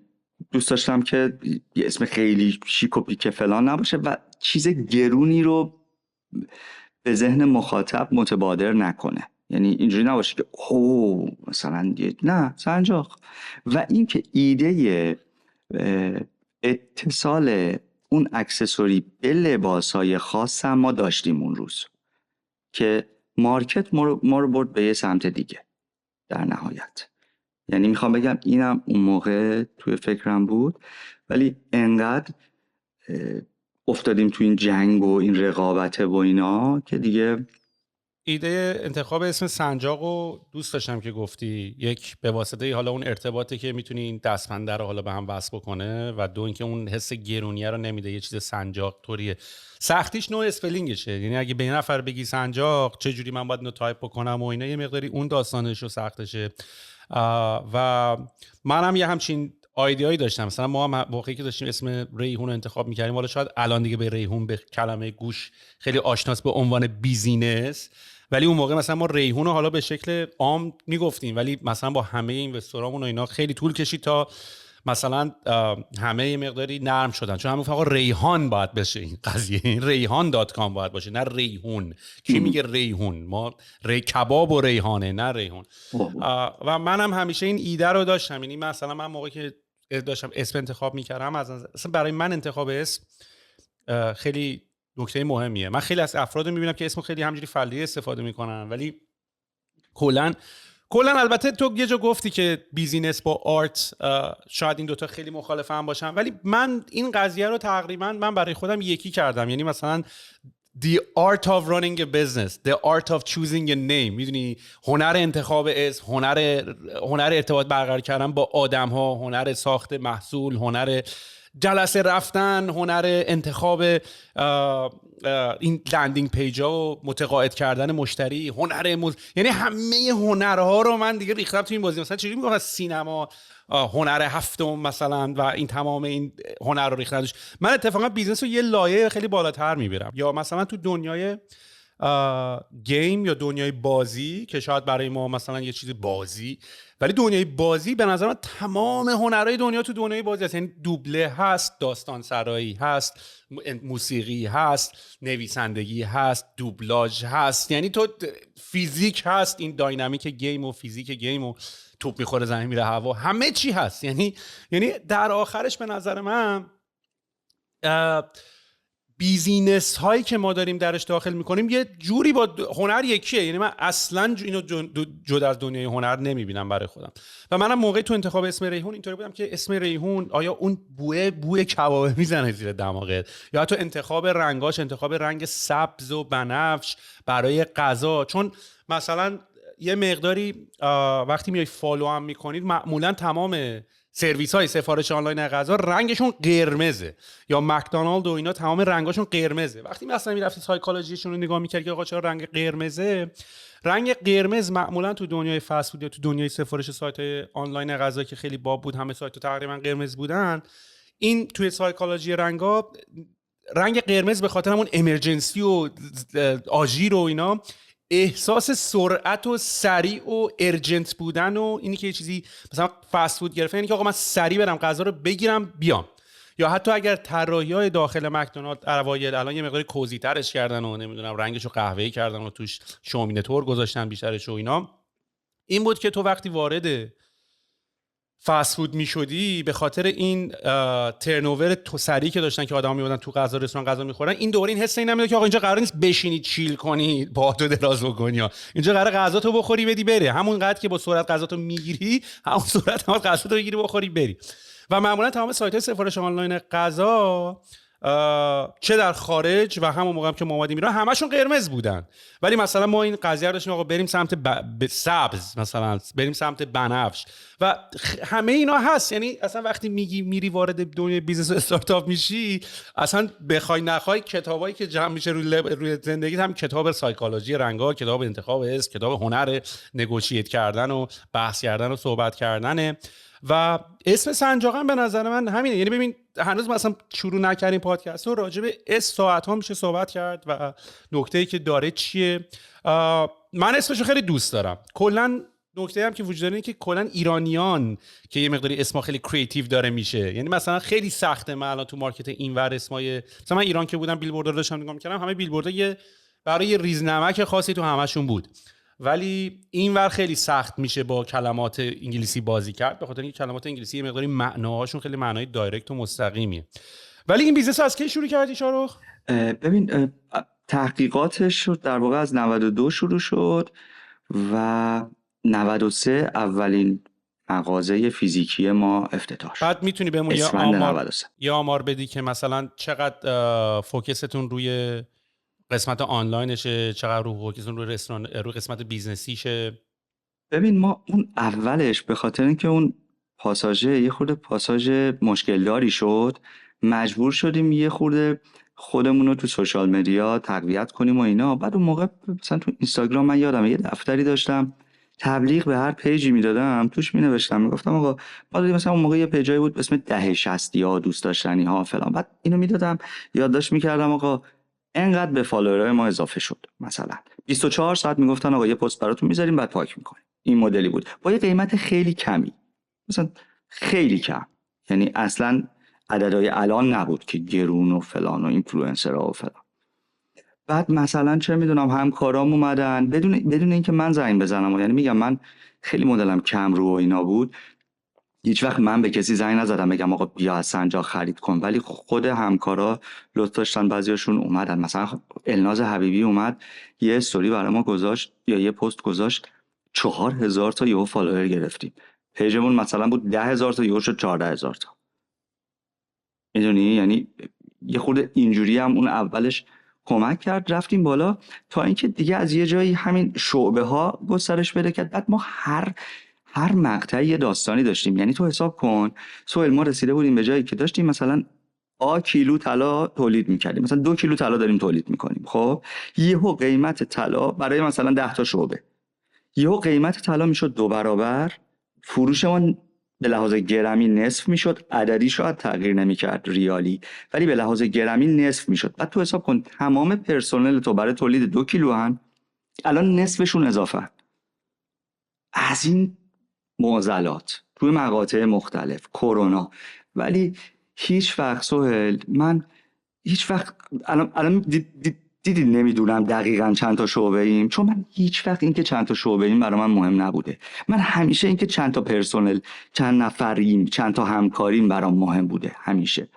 دوست داشتم که یه اسم خیلی شیک و پیک فلان نباشه و چیز گرونی رو به ذهن مخاطب متبادر نکنه. یعنی اینجوری نباشه که مثلا نه سنجاق. و این که ایده اتصال اون اکسسوری به لباسای خاص هم ما داشتیم اون روز که مارکت ما رو برد به یه سمت دیگه در نهایت. یعنی میخوام بگم اینم اون موقع توی فکرم بود، ولی انقدر افتادیم تو این جنگ و این رقابت و اینا که دیگه. ایده انتخاب اسم سنجاق رو دوست داشتم که گفتی، یک به واسطه حالا اون ارتباطی که میتونی این دستبنده رو حالا به هم وصل بکنه، و 2 اینکه اون حس گرونیه رو نمیده. یه چیز سنجاق طوریه، سختیش نوع اسپلینگشه. یعنی اگه به یه نفر بگی سنجاق چه جوری من باید اینو تایپ بکنم و اینا، یه مقداری اون داستانش رو سختشه. و منم یه همچین ایده‌ای داشتم. مثلا ما هم موقعی که داشتیم اسم ریحون رو انتخاب می‌کردیم، حالا شاید الان دیگه به ریحون به کلمه گوش خیلی آشناست به عنوان بیزینس، ولی اون موقع مثلا ما ریحون رو حالا به شکل عام میگفتیم، ولی مثلا با همه اینوستورامون و اینا خیلی طول کشید تا مثلا همه یه مقداری نرم شدن، چون همون آقا ریحان باید بشه این قضیه، ریحان.com باید باشه، نه ریحون. کی میگه ریحون؟ ما کباب و ریحانه، نه ریحون. و منم همیشه این ایده رو داشتم. یعنی مثلا من موقعی که داشتم اسم انتخاب میکردم، اصلا برای من انتخاب اسم خیلی نکته مهمیه. من خیلی از افراد میبینم که اسم خیلی همجوری فردی استفاده میکنن، ولی کلا البته تو یه جا گفتی که بیزینس با آرت شاید این 2 تا خیلی مخالف هم باشن، ولی من این قضیه رو تقریبا من برای خودم یکی کردم. یعنی مثلا The art of running a business, the art of choosing a name. میدونی هنر انتخاب اسم، هنر ارتباط برقرار کردن با آدم ها، هنر ساخت محصول، هنر جلسه رفتن، هنر انتخاب این لندینگ پیج ها و متقاعد کردن مشتری، یعنی همه هنرها رو من دیگه ریختم تو این بازی. مثلا چجوری میگم از سینما هنر هفتم مثلا و این تمام این هنر رو ریختنش. من اتفاقا بیزنس رو یه لایه خیلی بالاتر میبرم، یا مثلا تو دنیای گیم یا دنیای بازی که شاید برای ما مثلا یه چیز بازی، ولی دنیای بازی به نظر من تمام هنرهای دنیا تو دنیای بازی هست. یعنی دوبله هست، داستان سرایی هست، موسیقی هست، نویسندگی هست، دوبلاژ هست، یعنی تو فیزیک هست، این داینامیک گیم و فیزیک گیم و توپ میخوره زمین میره هوا، همه چی هست. یعنی در آخرش به نظر من بیزینس هایی که ما داریم درش داخل میکنیم یه جوری با هنر یکیه. یعنی من اصلا اینو جدا از دنیای هنر نمیبینم برای خودم. و منم موقعی تو انتخاب اسم ریحون اینطوری بودم که اسم ریحون آیا اون بوی کبابه میزنه زیر دماغت، یا حتی انتخاب رنگاش، انتخاب رنگ سبز و بنفش برای غذا. چون مثلا یه مقداری وقتی میای فالو هم میکنید، معمولا تمام سرویس های سفارش آنلاین غذا رنگشون قرمزه، یا مکدونالد و اینا تمام رنگاشون قرمزه. وقتی مثلا میرفتی سایکولوژیشون رو نگاه میکردی که آقا چرا رنگ قرمزه، رنگ قرمز معمولا تو دنیای فست فود یا تو دنیای سفارش سایت های آنلاین غذا که خیلی باب بود، همه سایت تقریبا قرمز بودن، این توی سایکولوژی رنگا، رنگ قرمز به خاطر همون امرجنسی و آژیر و اینا، احساس سرعت و سریع و ارجنت بودن و اینی که یه چیزی مثلا فست فود گرفتن، یعنی که آقا من سریع برم غذا رو بگیرم بیام. یا حتی اگر طراحی‌های داخل مکدونالد اوایل الان یه مقداری کوزی‌ترش کردن و نمیدونم رنگشو قهوه‌ای کردن و توش شومینتور گذاشتن بیشترش و اینا، این بود که تو وقتی وارد فست فود میشدی به خاطر این ترنوور تو سری که داشتن که آدما میادن تو غذا رستوران غذا میخورن، این دوره این حس این نمیاد که آقا اینجا قرار نیست بشینی چیل کنی با تو دراز بکنی، اینجا قراره غذا تو بخوری بدی بره، همون قدر که با سرعت غذا تو میگیری همون سرعت هم غذا تو بگیری بخوری بری. و معمولا تمام سایت‌های سفارش آنلاین غذا چه در خارج و همون موقع هم که ما اومدیم ایران همشون قرمز بودن، ولی مثلا ما این قضیه رو داشتیم آقا بریم سمت سبز، مثلا بریم سمت بنفش و همه اینا هست. یعنی اصلا وقتی میری وارد دنیای بیزنس و استارتاپ میشی، اصلا بخوای نخوای کتابایی که جمع میشه روی زندگیت هم کتاب سایکولوژی رنگا، کتاب انتخاب اسم، کتاب هنر نگوشیت کردن و بحث کردن و صحبت کردنه. و اسم سنجاقم به نظر من همینه. یعنی ببین هنوز مثلا شروع نکردیم پادکست رو، راجع به اسم ساعت ها میشه صحبت کرد و نکته‌ای که داره چیه. من اسمشو خیلی دوست دارم. کلا نکته هم که وجود داره اینه که کلا ایرانیان که یه مقداری اسما خیلی کریتیو داره میشه، یعنی مثلا خیلی سخته من الان تو مارکت اینور اسمای، مثلا من ایران که بودم بیلبوردها داشتم نگاه می‌کردم، همه بیلبوردها برای ریزنمک خاصی تو همشون بود، ولی اینور خیلی سخت میشه با کلمات انگلیسی بازی کرد، به خاطر اینکه کلمات انگلیسی یه مقداری معناهاشون خیلی معنای دایرکت و مستقیمیه. ولی این بیزنس از کی شروع کردی شاروخ؟ ببین تحقیقاتش شد در واقع از 92 شروع شد و 93 اولین مغازه فیزیکی ما افتتاح شد. بعد میتونی بهمون یه آمار بدی که مثلا چقدر فوکستون روی قسمت آنلاینشه، چقدر رو فوکستون روی رستوران، روی قسمت بیزنسیشه؟ ببین ما اون اولش به خاطر اینکه اون پاساژه یه خورده پاساژ مشکل داری شد، مجبور شدیم یه خورده خودمون رو تو سوشال مدیا تقویت کنیم و اینا. بعد اون موقع مثلا تو اینستاگرام من یادم یه دفتری داشتم، تبلیغ به هر پیجی میدادم، توش مینوشتم میگفتم آقا ما مثلا اون موقع یه پیجایی بود اسم 1060 ها دوست داشتنی ها فلان، بعد اینو میدادم یادداشت میکردم آقا انقدر به فالوورهای ما اضافه شد، مثلا 24 ساعت میگفتن آقا یه پست براتون میذاریم بعد پاک میکنیم. این مدلی بود با یه قیمت خیلی کمی، مثلا خیلی کم، یعنی اصلا عددهای الان نبود که گرون و فلان و اینفلوئنسرها و فلان. بعد مثلا چه میدونم همکارام اومدن بدون اینکه من زنگ بزنم، یعنی میگم من خیلی مدلم کم رو و اینا بود، هیچ وقت من به کسی زنگ نزدم بگم آقا بیا از سنجاق خرید کن، ولی خود همکارا لطف داشتن بعضیاشون اومدن. مثلا الناز حبیبی اومد یه استوری برای ما گذاشت یا یه پست گذاشت 4000 تا یهو فالوور گرفتیم. پیجمون مثلا بود 10000 تا یهو شد 14000 تا. میدونی یعنی یه خورده اینجوری هم اون اولش کمک کرد رفتیم بالا تا اینکه دیگه از یه جایی همین شعبه ها گسترش پیدا کرد. بعد ما هر مقطعی یه داستانی داشتیم. یعنی تو حساب کن سهیل، ما رسیده بودیم به جایی که داشتیم مثلا کیلو طلا تولید میکردیم، مثلا 2 کیلو طلا داریم تولید میکنیم. خب یهو قیمت طلا برای مثلا 10 تا شعبه، یهو قیمت طلا میشد 2 برابر، فروشمون به لحاظ گرمی نصف میشد، عددی شاید تغییر نمیکرد ریالی، ولی به لحاظ گرمی نصف میشد. بعد تو حساب کن تمام پرسنل تو برای تولید 2 کیلو هن، الان نصفشون اضافه. از این معضلات توی مقاطع مختلف، کرونا. ولی هیچ وقت سهیل، من هیچ وقت الان دیدی نمیدونم دقیقاً چند تا شعبه ایم، چون من هیچ وقت این که چند تا شعبه ایم برای من مهم نبوده. من همیشه این که چند تا پرسنل، چند نفریم، چند تا همکاریم برام مهم بوده. همیشه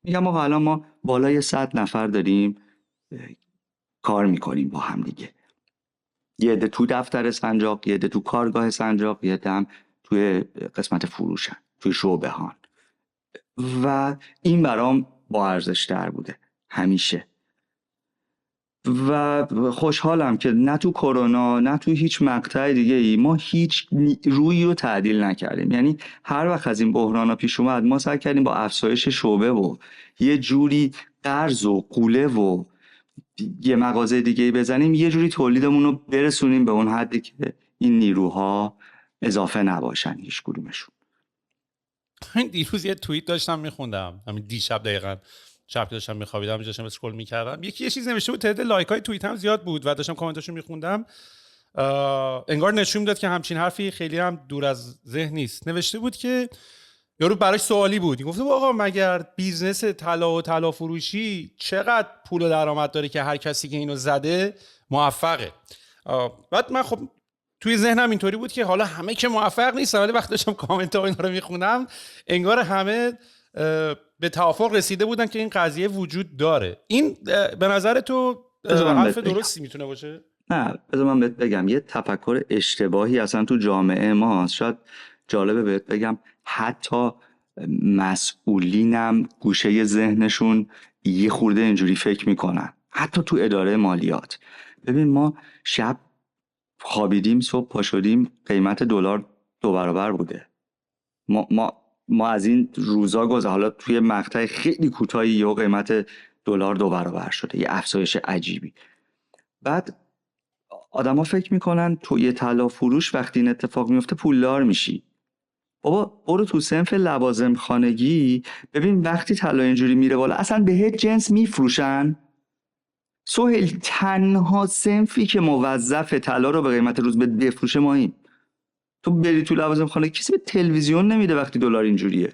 میگم آقا الان ما بالای 100 نفر داریم کار میکنیم با هم دیگه، یه عده تو دفتر سنجاق، یه عده تو کارگاه سنجاق، یه عده هم توی قسمت فروشن، توی شعبه هان. و این برام با ارزش تر بوده همیشه. و خوشحالم که نه تو کرونا نه تو هیچ مقطع دیگه ای ما هیچ رویی رو تعدیل نکردیم. یعنی هر وقت از این بحرانا پیش اومد ما سعی کردیم با افزایش شعبه و یه جوری قرض و قوله و یه مغازه دیگه بزنیم، یه جوری تولیدمون رو برسونیم به اون حدی که این نیروها اضافه نباشن هیچ کدومشون. دیروز یه توییت داشتم میخوندم، همین دیشب دقیقاً شب که داشتم میخوابیدم داشتم اسکرول میکردم، یه چیز نوشته بود، تعداد لایک های توییت هم زیاد بود و داشتم کامنتاشو میخوندم، انگار نشون میداد که همچین حرفی خیلی هم دور از ذهن نیست. نوشته بود که یارو براش سوالی بود، گفته آقا مگر بیزنس طلا و طلا فروشی چقدر پول و درآمد داره که هر کسی که اینو زده موفقه؟ بعد من خب توی ذهنم اینطوری بود که حالا همه که موفق نیستن، ولی وقتی داشتم کامنت ها اینا رو میخونم انگار همه به توافق رسیده بودن که این قضیه وجود داره. این به نظر تو حرف درستی میتونه باشه؟ نه، بذار من بهت بگم یه تفکر اشتباهی اصلا تو جامعه ما، شاید جالبه بهت بگم حتی مسئولینم گوشه ذهنشون یه خورده اینجوری فکر میکنن، حتی تو اداره مالیات. ببین ما شب خوابیدیم صبح پا شدیم قیمت دلار 2 برابر بوده. ما از این روزا گذشته، حالا توی مقطع خیلی کوتاهی یه قیمت دلار 2 برابر شده، یه افزایش عجیبی. بعد آدما فکر میکنن توی طلا فروش وقتی این اتفاق میفته پولدار میشی. بابا برو تو صنف لوازم خانگی ببین وقتی طلا اینجوری میره بالا اصلا به هیچ جنس میفروشن. سهیل تنها صنفی که موظف طلا رو به قیمت روز بفروشه ماییم. تو بری تو لوازم خانگی کسی به تلویزیون نمیده وقتی دلار اینجوریه،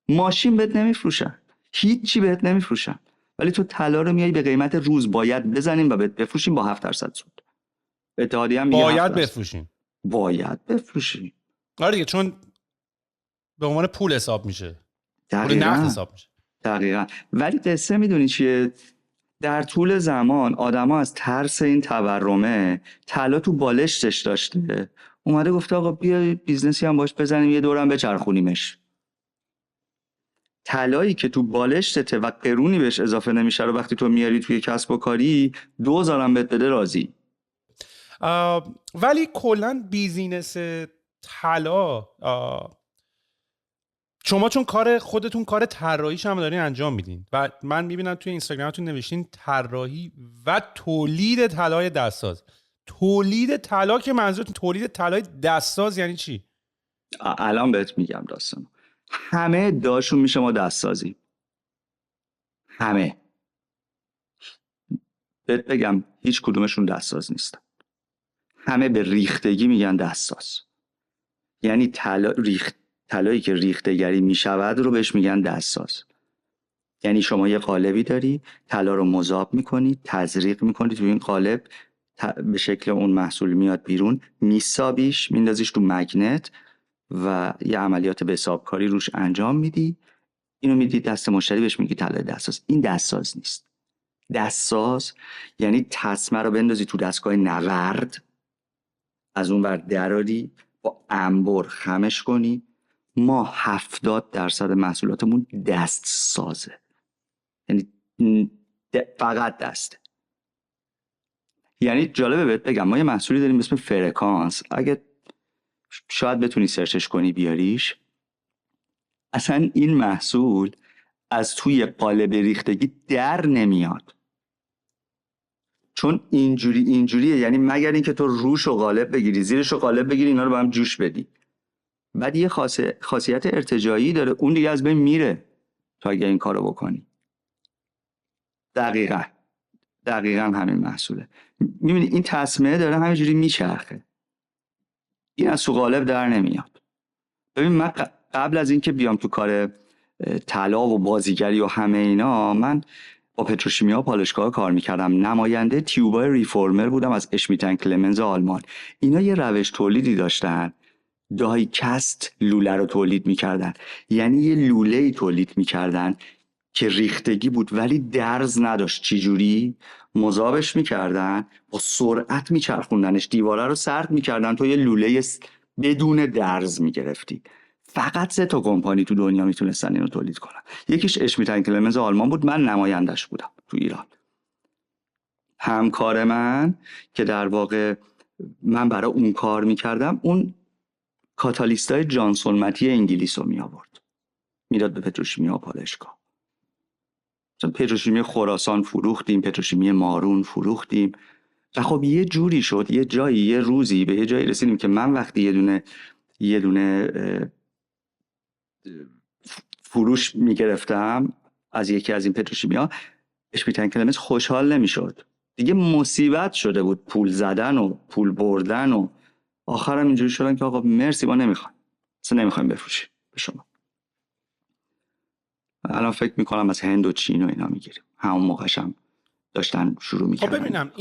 ماشین بهت نمیفروشن، هیچی بهت نمیفروشن، ولی تو طلا رو میای به قیمت روز باید بزنیم و بهت بفروشیم با 7% سود. اتحادیه هم میگه باید بفروشیم. باید بفروشیم. آره دیگه، چون به عنوان پول حساب میشه، پول دقیقاً. نقد حساب میشه. دقیقاً. ولی قصه میدونی چیه؟ در طول زمان آدما از ترس این تورمه طلا تو بالشتش داشته، اومده گفته آقا بیا بیزنسی هم باش بزنیم یه دورم بچرخونیمش. طلایی که تو بالشتته و قرونی بهش اضافه نمیشه رو وقتی تو میاری توی کسب و کاری 2000 هم بهت بده راضی. ولی کلا بیزینس طلا، شما چون خودتون کار طراحیش هم دارین انجام میدین و من میبینم توی اینستاگرامتون نوشتین طراحی و تولید طلای دستساز. تولید طلا که منظورتون تولید طلای دستساز یعنی چی؟ الان بهت میگم داستانو. همه ادعاشون میشه ما دستسازیم. همه. بهت بگم هیچ کدومشون دستساز نیستن. همه به ریختگی میگن دستساز. یعنی طلایی که ریختگری میشود رو بهش میگن دستساز. یعنی شما یه قالبی داری، طلا رو مذاب میکنی، تزریق میکنی تو این قالب، به شکل اون محصول میاد بیرون، میسابیش، میندازیش تو مگنت و یه عملیات به حساب کاری روش انجام میدی، اینو میدی دست مشتری، بهش میگی طلای دستساز. این دستساز نیست. دستساز یعنی تسمه رو بندازی تو دستگاه نورد، از اون ور دراری، با انبر خمش کنی. ما 70% محصولاتمون دست سازه. یعنی فقط دسته. یعنی جالبه بهت بگم ما یه محصولی داریم به اسم فرکانس، اگه شاید بتونی سرچش کنی بیاریش. اصلا این محصول از توی قالب ریختگی در نمیاد، چون اینجوریه. یعنی مگر اینکه تو روش و قالب بگیری، زیرش و قالب بگیری، اینا رو با هم جوش بدی. بعد یه خاصیت ارتجاعی داره، اون دیگه از بین میره تا اگه این کارو بکنی. دقیقاً همین محصوله. میبینی این تسمه داره همینجوری میچرخه، این از تو قالب در نمیاد. ببین من قبل از اینکه بیام تو کار طلا و بازیگری و همه اینا، من با پتروشیمیا پالشگاه کار میکردم. نماینده تیوبای ریفورمر بودم از اشمیتن کلمنز آلمان. اینا یه روش تولیدی داشتن، دایکست لوله رو تولید میکردن. یعنی یه لوله‌ای تولید میکردن که ریختگی بود ولی درز نداشت. چجوری؟ مذابش میکردن، با سرعت میچرخوندنش، دیواره رو سرد میکردن، تو یه لوله بدون درز میگرفتی. فقط 3 کمپانی تو دنیا میتونستن اینو تولید کنن. یکیش اشمیتن کلمنز آلمان بود، من نمایندش بودم تو ایران. همکار من که در واقع من برای اون کار میکردم، اون کاتالیستای جانسون متی انگلیس رو می آورد میداد به پتروشیمیا پالشگاه. پتروشیمی خراسان فروختیم، پتروشیمی مارون فروختیم و خب یه جوری شد، یه جایی، یه روزی به یه جایی رسیدیم که من وقتی یه دونه فروش میگرفتم از یکی از این پتروشیمیا، اشمیتن کلمنز خوشحال نمیشد. دیگه مصیبت شده بود، پول زدن و پول بردن و آخرم اینجوری شدن که آقا مرسی ما نمیخوایم، اصلا نمیخوایم بفروشیم به شما. الان فکر میکنم از هند و چین و اینا میگیریم. همون موقعش هم داشتن شروع میکردن. خب ببینم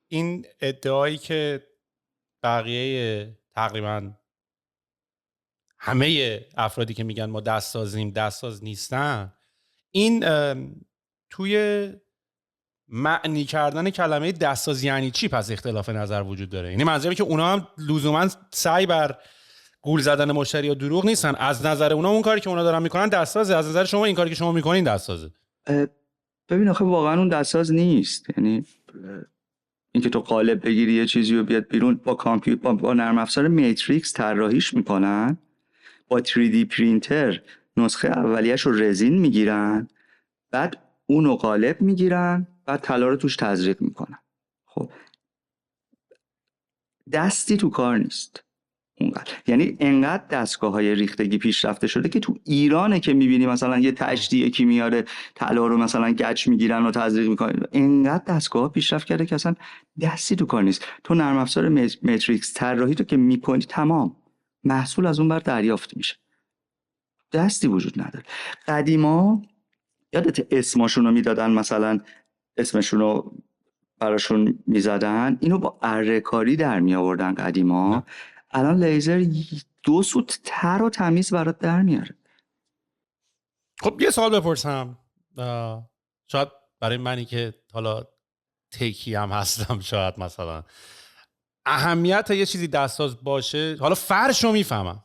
این ادعایی که بقیه تقریبا همه افرادی که میگن ما دستساز نیستن، این توی معنی کردن کلمه دستساز یعنی چی پس اختلاف نظر وجود داره؟ یعنی منظورم که اونا هم لزوما سعی بر گول زدن مشتری یا دروغ نیستن. از نظر اونا اون کاری که اونا دارن میکنن دستسازه، از نظر شما این کاری که شما میکنین دستسازه. ببین آخه واقعا اون دستساز نیست. یعنی اینکه تو قالب بگیری یه چیزی رو بیاد بیرون، با کامپیوتر با نرم افزار میتریکس طراحیش میکنن، با 3D پرینتر نسخه اولیه‌اش رو رزین میگیرن، بعد اونو قالب میگیرن، بعد طلا رو توش تزریق میکنن. خب دستی تو کار نیست اونقدر. یعنی انقدر دستگاه‌های ریختگی پیشرفته شده که تو ایرانه که می‌بینی مثلا یه تشتی یکی میاره طلا رو مثلا گچ میگیرن و تزریق میکنن. انقدر دستگاه‌ها پیشرفت کرده که اصلا دستی تو کار نیست. تو نرم افزار متریکس طراحی تو که میکنی، تمام محصول از اون بر دریافت میشه، دستی وجود نداره. قدیما یادت اسمشون رو میدادن، مثلا اسمشون رو براشون میزدن، اینو با اره‌کاری در می آوردن قدیما. الان لیزر 2 سوت تر و تمیز برات در میاره. خب یه سوال بپرسم، شاید برای منی که حالا تکی هم هستم، شاید مثلا اهمیت یه چیزی دستساز باشه، حالا فرش رو میفهمم،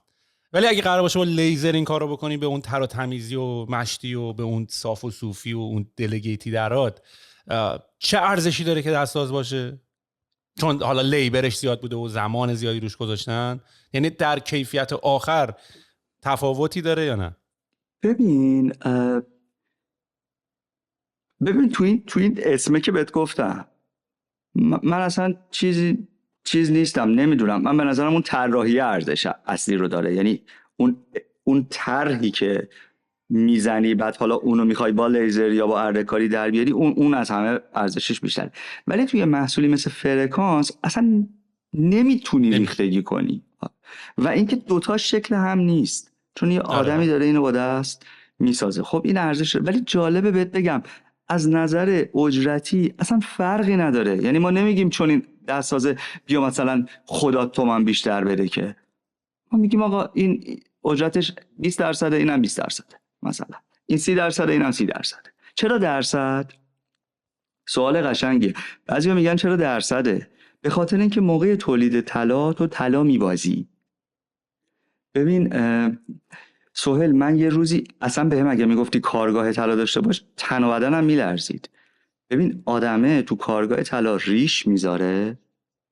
ولی اگه قرار باشه با لیزر این کار رو بکنی به اون تر و تمیزی و مشتی و به اون صاف و صوفی و اون دلگیتی درات، چه ارزشی داره که دستساز باشه؟ چون حالا لیبرش زیاد بوده و زمان زیادی روش گذاشتن، یعنی در کیفیت آخر تفاوتی داره یا نه؟ ببین تو این اسمه که بهت گفتم، من اصلا چیز نیستم، نمیدونم. من به نظرم اون طراحی ارزش اصلی رو داره. یعنی اون طرحی که میزنی بعد حالا اونو میخوای با لیزر یا با اره‌کاری در بیاری، اون از همه ارزشش بیشتره. ولی توی محصولی مثل فرکانس اصلا نمیتونی ریختگی کنی و اینکه دوتا شکل هم نیست، چون یه آدمی داره اینو با دست میسازه. خب این ارزش، ولی جالبه بهت بگم از نظر اجرتی اصلا فرقی نداره. یعنی ما نمیگیم چون این دستسازه بیا مثلا خدا تومن بیشتر بده، که ما میگیم آقا این اجرتش 20%، اینم 20%، مثلا این 30%، اینم 30%. چرا درصد؟ سوال قشنگیه. بعضیا میگن چرا درصده؟ به خاطر اینکه موقع تولید طلا تو طلا میبازی. ببین سهیل من یه روزی اصلا بهم اگه میگفتی کارگاه طلا داشته باش تن و بدنم میلرزید. ببین آدمه تو کارگاه طلا ریش میذاره،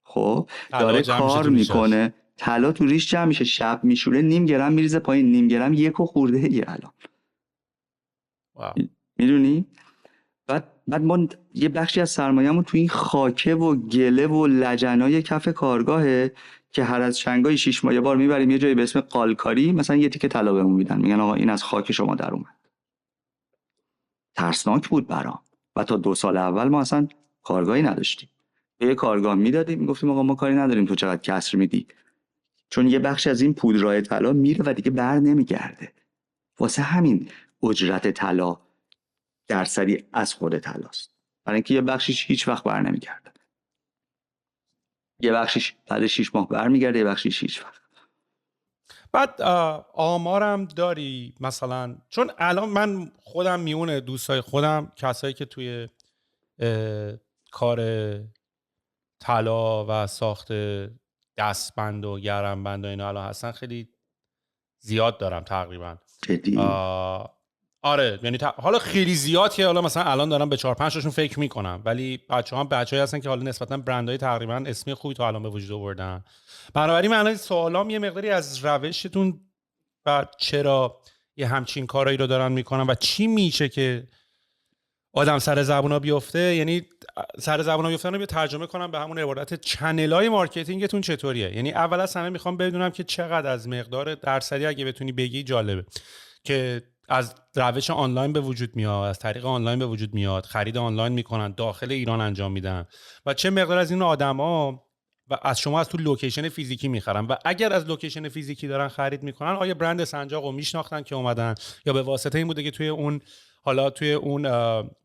خب طلا داره جمع میشه کار تو ریشش. میکنه، طلا تو ریش جمع میشه، شب میشوره نیم گرم میریزه پایین، نیم گرم 1 خورده ای الان. واو. میدونی؟ بعد ما یه بخشی از سرمایه‌مون تو این خاکه و گله و لجنای کف کارگاهه که هر از چنگای 6 ماه یه بار میبریم یه جایی به اسم قالکاری، مثلا یه تیکه طلا بهمون میدن، میگن آقا این از خاک شما در اومد. ترسناک بود برام. و تا 2 سال اول ما اصلا کارگاهی نداشتیم. یه کارگاه میدادیم میگفتیم آقا ما کاری نداریم تو چقدر کسر میدی، چون یه بخش از این پودرای طلا میره و دیگه بر نمیگرده. واسه همین اجرت طلا درصدی از خود طلاست، برای اینکه یه بخشیش هیچ وقت بر نمیگرده، یه بخشیش بعد 6 ماه برمیگرده، یه بخشیش هیچ وقت. بعد آمارم داری مثلا، چون الان من خودم میونه دوستای خودم کسایی که توی کار طلا و ساخت دستبند و گرمبند و اینا الان هستن خیلی زیاد دارم تقریبا. جدی؟ آره یعنی حالا خیلی زیاد که حالا مثلا الان دارم به 4-5 تاشون فکر میکنم، ولی بچه‌هایی هستن که حالا نسبتا برندهای تقریبا اسمی خوبی تا الان به وجود آوردن. بنابراین من الان سوالام یه مقداری از روشتون و چرا یه همچین کارایی رو دارن میکنن و چی میشه که آدم سر زبونا بیفته. یعنی سر زبونا بیفتن رو بیا ترجمه کنم به همون عبارت چنل‌های مارکتینگتون چطوریه. یعنی اول از همه میخوام بدونم که چقدر از مقدار درصدی اگه بتونی بگی جالبه که از روش آنلاین به وجود میاد، از طریق آنلاین به وجود میاد، خرید آنلاین میکنن، داخل ایران انجام میدن و چه مقدار از این آدما و از شما از تو لوکیشن فیزیکی میخرن و اگر از لوکیشن فیزیکی دارن خرید میکنن آیا برند سنجاق رو میشناختن که اومدن یا به واسطه این بوده که توی اون حالا توی اون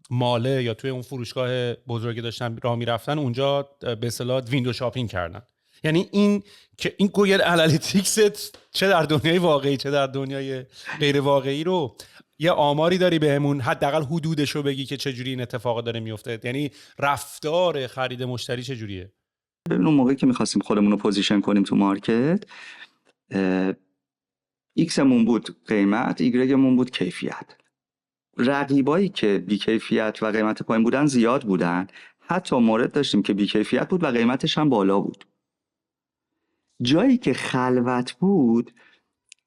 ماله یا توی اون فروشگاه بزرگی داشتن راه میرفتن اونجا به اصطلاح ویندو شاپینگ کردن. یعنی این که این گوگل آنالیتیکس چه در دنیای واقعی چه در دنیای غیر واقعی رو یه آماری داری بهمون حداقل حدودش رو بگی که چه جوری این اتفاق داره میفته، یعنی رفتار خرید مشتری چه جوریه؟ ببین اون موقعی که میخواستیم خودمون رو پوزیشن کنیم تو مارکت، ایکسمون بود قیمت، ایگرگمون بود کیفیت. رقیبایی که بیکیفیت و قیمت پایین بودن زیاد بودن، حتی مورد داشتیم که بیکیفیت بود و قیمتش هم بالا بود. جایی که خلوت بود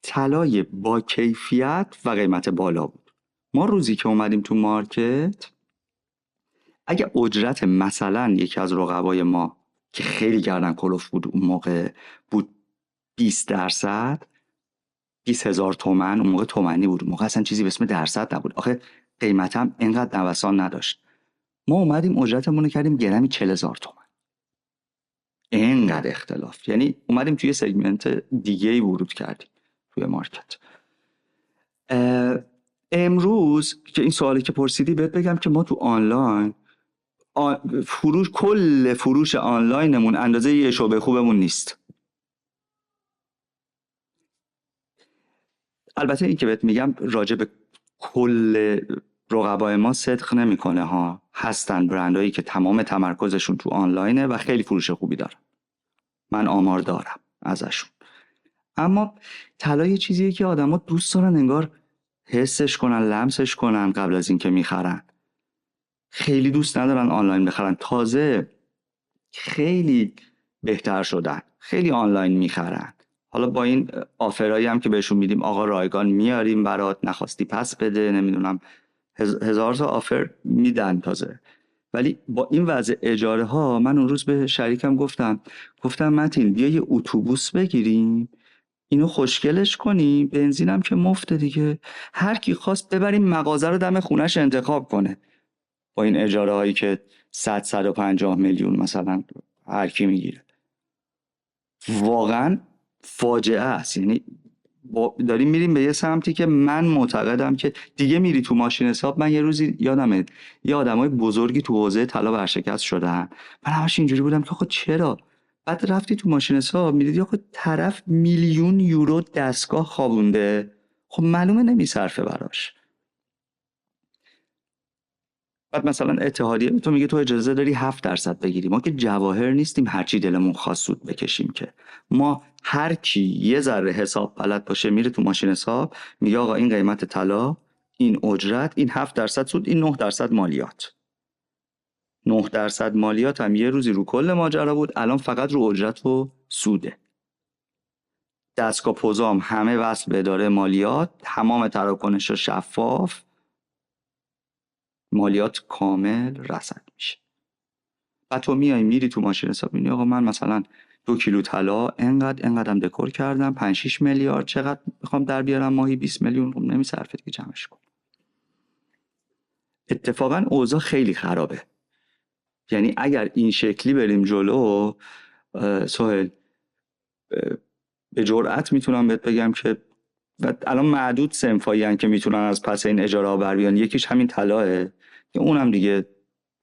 طلای با کیفیت و قیمت بالا بود. ما روزی که اومدیم تو مارکت، اگه اجرت مثلا یکی از رقبای ما که خیلی گردن کلوف بود اون موقع بود 20%، 20,000 تومن، اون موقع تومنی بود، اون موقع اصلا چیزی به اسم درصد نبود، آخه قیمتم اینقدر نوسان نداشت. ما اومدیم اجرتمون رو کردیم گرمی 40,000 تومن. اینقدر اختلاف، یعنی اومدیم توی سگمنت دیگه‌ای ورود کردیم توی مارکت. امروز که این سوالی که پرسیدی بهت بگم که ما تو آنلاین کل فروش آنلاینمون اندازه یه شعبه خوبمون نیست. البته این که بهت میگم راجع به کل رقبای ما صدق نمیکنه ها، هستن برندایی که تمام تمرکزشون تو آنلاینه و خیلی فروش خوبی دارن، من آمار دارم ازشون. اما طلا یه چیزیه که آدما دوست دارن انگار حسش کنن، لمسش کنن قبل از اینکه میخرن. خیلی دوست ندارن آنلاین بخرن. تازه خیلی بهتر شدن، خیلی آنلاین میخرن. حالا با این آفرایی هم که بهشون میدیم آقا رایگان میاریم برات، نخواستی پس بده، نمیدونم 1000 تا آفر میدن تازه. ولی با این وضع اجاره ها من اون روز به شریکم گفتم متین بیا یه اتوبوس بگیریم، اینو خوشگلش کنیم، بنزینم که مفته دیگه، هر کی خواست ببریم مغازه رو دم خونش انتخاب کنه. با این اجاره هایی که 100-150 میلیون مثلا هر کی میگیره، واقعا فاجعه است. یعنی داریم میریم به یه سمتی که من معتقدم که دیگه میری تو ماشین حساب. من یه روزی یادمه یه آدمای بزرگی تو حوزه طلا ورشکست شدن، من همش اینجوری بودم که خب چرا؟ بعد رفتی تو ماشین حساب میدیدی آخه طرف میلیون یورو دستگاه خوابونده، خب معلومه نمیصرفه براش. بعد مثلا اتحادیه تو میگه تو اجازه داری 7% بگیری. ما که جواهر نیستیم هرچی دلمون خواست سود بکشیم، که ما هر کی یه ذره حساب بلد باشه میره تو ماشین حساب، میگه آقا این قیمت طلا، این اجرت، این 7% سود، این 9% مالیات. 9% مالیات هم یه روزی رو کل ماجرا بود، الان فقط رو اجرت و سوده. دستگاه پوزام همه وصل به اداره مالیات، تمام تراکنش‌ها شفاف، مالیات کامل رصد میشه. بعد تو میای میری تو ماشین حساب میبینی آقا من مثلا 2 کیلو طلا انقدرم دکور کردم، 5-6 میلیارد، چقدر میخوام در بیارم ماهی؟ 20 میلیون. خب نمیصرفه دیگه، جمعش کن. اتفاقا اوضاع خیلی خرابه. یعنی اگر این شکلی بریم جلو، سهیل، به جرئت میتونم بهت بگم که و الان معدود صنفایی هستن که میتونن از پس این اجاره ها بر بیان. یکیش همین طلاه که اونم دیگه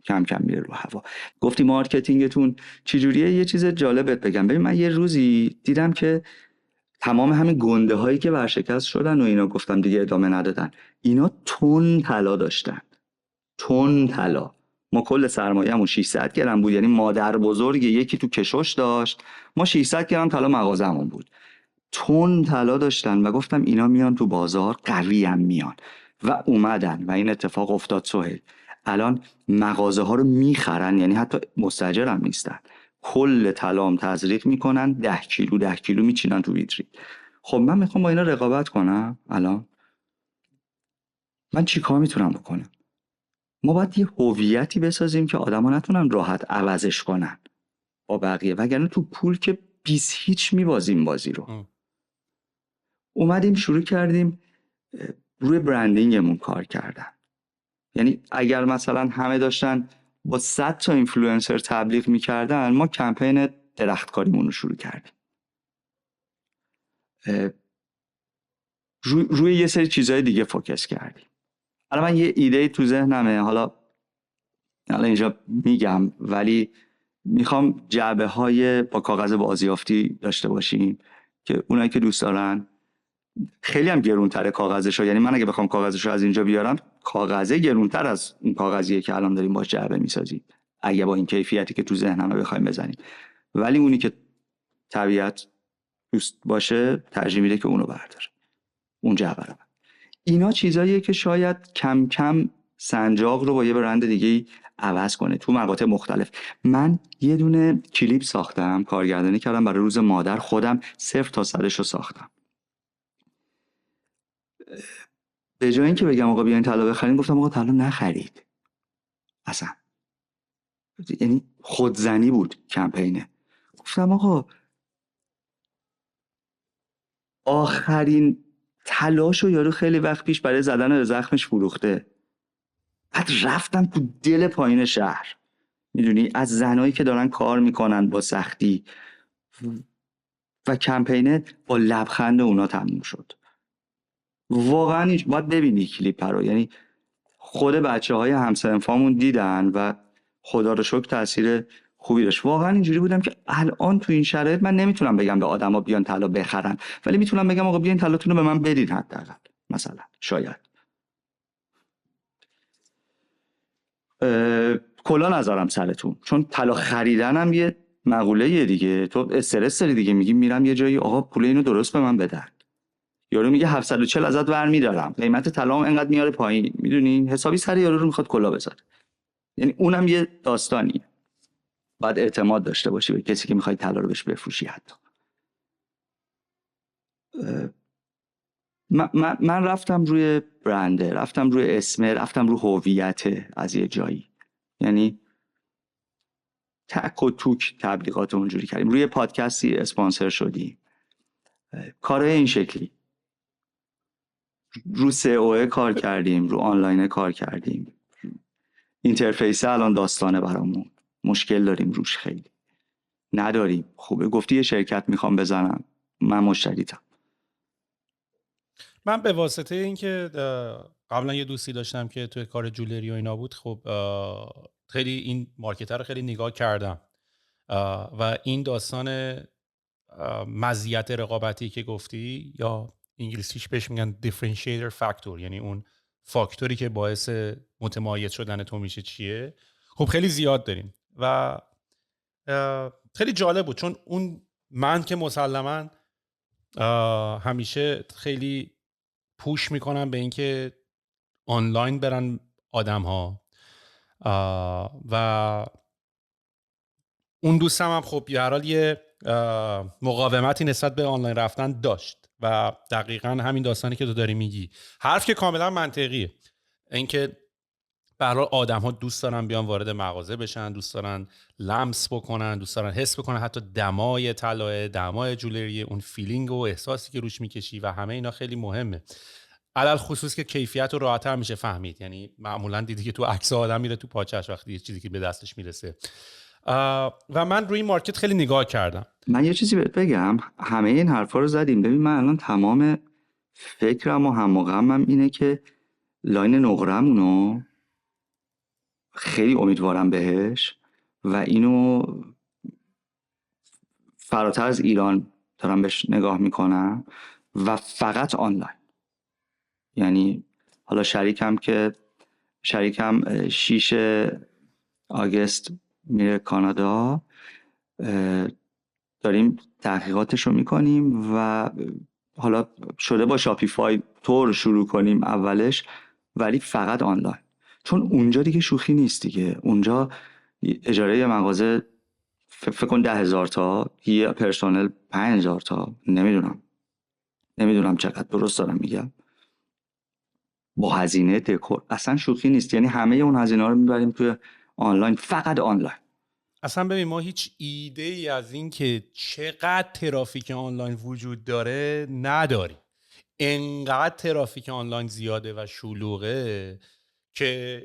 کم کم میره رو هوا. گفتی مارکتینگتون چجوریه؟ یه چیز جالب بهت بگم. ببین من یه روزی دیدم که تمام همین گنده هایی که ورشکست شدن و اینا، گفتم دیگه ادامه ندادن، اینا تن طلا داشتن. تن طلا. ما کل سرمایه‌مون 600 گرم بود، یعنی مادر بزرگ یکی تو کشوش داشت، ما 600 گرم طلا مغازمون بود. تن طلا داشتن و گفتم اینا میان تو بازار، قوی هم میان و اومدن و این اتفاق افتاد. سهیل الان مغازه ها رو میخرن، یعنی حتی مستاجر هم نیستن، کل طلام تزریق میکنن، 10 کیلو میچینن تو ویترین. خب من میخوام با اینا رقابت کنم، الان من چیکار میتونم بکنم؟ ما باید یه هویتی بسازیم که آدما نتونن راحت عوضش کنن با بقیه، وگرنه تو پول که 20 هیچ میبازیم بازی رو. اومدیم شروع کردیم روی برندینگمون کار کردن. یعنی اگر مثلا همه داشتن با 100 تا اینفلوئنسر تبلیغ میکردن، ما کمپین درختکاریمون رو شروع کردیم. روی یه سری چیزهای دیگه فوکس کردیم. الان من یه ایده تو ذهنمه، حالا اینجا میگم، ولی میخوام جعبه های با کاغذ بازیافتی داشته باشیم که اونایی که دوست دارن. خیلی هم گرونتره کاغذشو، یعنی من اگه بخوام کاغذشو از اینجا بیارم، کاغذه گرونتر از اون کاغذیه که الان داریم باش جعبه میسازیم، اگه با این کیفیتی که تو ذهنمه بخوایم بزنیم. ولی اونی که طبیعت دوست باشه ترجیح میده که اونو برداره، اون جعبه رو. اینا چیزاییه که شاید کم کم سنجاق رو با یه برند دیگه عوض کنه تو مقاطع مختلف. من یه دونه کلیپ ساختم، کارگردانی کردم برای روز مادر، خودم 0 تا 100 رو ساختم. به جای اینکه بگم آقا بیاین طلا بخرین، گفتم آقا طلا نخرید اصلا. یعنی خودزنی بود کمپینه. گفتم آقا آخرین تلاشو یارو خیلی وقت پیش برای زدن به زخمش فروخته. بعد رفتم تو دل پایین شهر، میدونی، از زنایی که دارن کار میکنن با سختی، و کمپینه با لبخند اونا تموم شد. واقعا باید ببینی کلیپ رو، یعنی خود بچه‌های همسنفامون دیدن و خدا رو شکر تاثیر خوبی داشت. واقعا اینجوری بودم که الان تو این شرایط من نمیتونم بگم به آدما بیان طلا بخرن، ولی میتونم بگم آقا بیاین طلاتون رو به من بدید حداقل. مثلا شاید کلا نذارم سرتون، چون طلا خریدنم یه مقوله دیگه. تو استرس داری دیگه، میگی میرم یه جایی آقا پول اینو درست به من بدن، یارو میگه 740 ازت برمی‌دارم، قیمت طلام انقدر میاره پایین، میدونی حسابی سر یارو رو میخواد کلا بذاره. یعنی اونم یه داستانیه. باید اعتماد داشته باشی به کسی که میخوای طلا رو بهش بفروشی. حتی من رفتم روی برنده، رفتم روی اسمه، رفتم روی هویت از یه جایی. یعنی تک و توک تبلیغات اونجوری کردیم، روی پادکستی اسپانسر شدیم، کارهای این شکلی. رو SEO کار کردیم، رو آنلاین کار کردیم. اینترفیس الان داستانه برامون، مشکل داریم روش، خیلی نداریم. خوبه گفتی یه شرکت میخوام بزنم، من مشتریتم. من به واسطه اینکه قبلا یه دوستی داشتم که توی کار جولری و اینا بود، خب خیلی این مارکتر رو خیلی نگاه کردم و این داستان مزیت رقابتی که گفتی، یا انگلیسیش بهش میگن differentiator factor، یعنی اون فاکتوری که باعث متمایز شدن تو میشه چیه، خب خیلی زیاد داریم و خیلی جالب بود. چون اون من که مسلماً همیشه خیلی پوش میکنم به اینکه آنلاین برن آدم ها و اون دوستم هم خب به هر حال یه مقاومتی نسبت به آنلاین رفتن داشت و دقیقاً همین داستانی که تو داری میگی، حرف که کاملا منطقیه، اینکه به هر حال آدم‌ها دوست دارن بیان وارد مغازه بشن، دوست دارن لمس بکنن، دوست دارن حس بکنن، حتی دمای طلای، دمای جولری، اون فیلینگ و احساسی که روش میکشی و همه اینا خیلی مهمه. علل خصوص که کیفیت رو راحت‌تر میشه فهمید. یعنی معمولا دیدی که تو عکس آدم میره تو پاچش وقتی یه چیزی که به دستش میرسه. و من روی این مارکت خیلی نگاه کردم. من یه چیزی بهت بگم، همه این حرفا رو زدیم. ببین من الان تمام فکرم و هم و غمم اینه که لاین نقره‌مونو خیلی امیدوارم بهش و اینو فراتر از ایران دارم بهش نگاه میکنم و فقط آنلاین. یعنی حالا شریکم 6 آگست میره کانادا، داریم تحقیقاتش رو میکنیم و حالا شده با شاپیفای طور شروع کنیم اولش، ولی فقط آنلاین. چون اونجا دیگه شوخی نیست دیگه. اونجا اجاره یه مغازه فکر کن 10,000 تا، یه پرسونل 5,000 تا، نمیدونم چقدر، درست دارم میگم، با هزینه دکور. اصلا شوخی نیست. یعنی همه اون هزینه ها رو میبریم توی آنلاین، فقط آنلاین. اصلا ببین ما هیچ ایده ای از این که چقدر ترافیک آنلاین وجود داره نداریم. انقدر ترافیک آنلاین زیاده و شلوغه که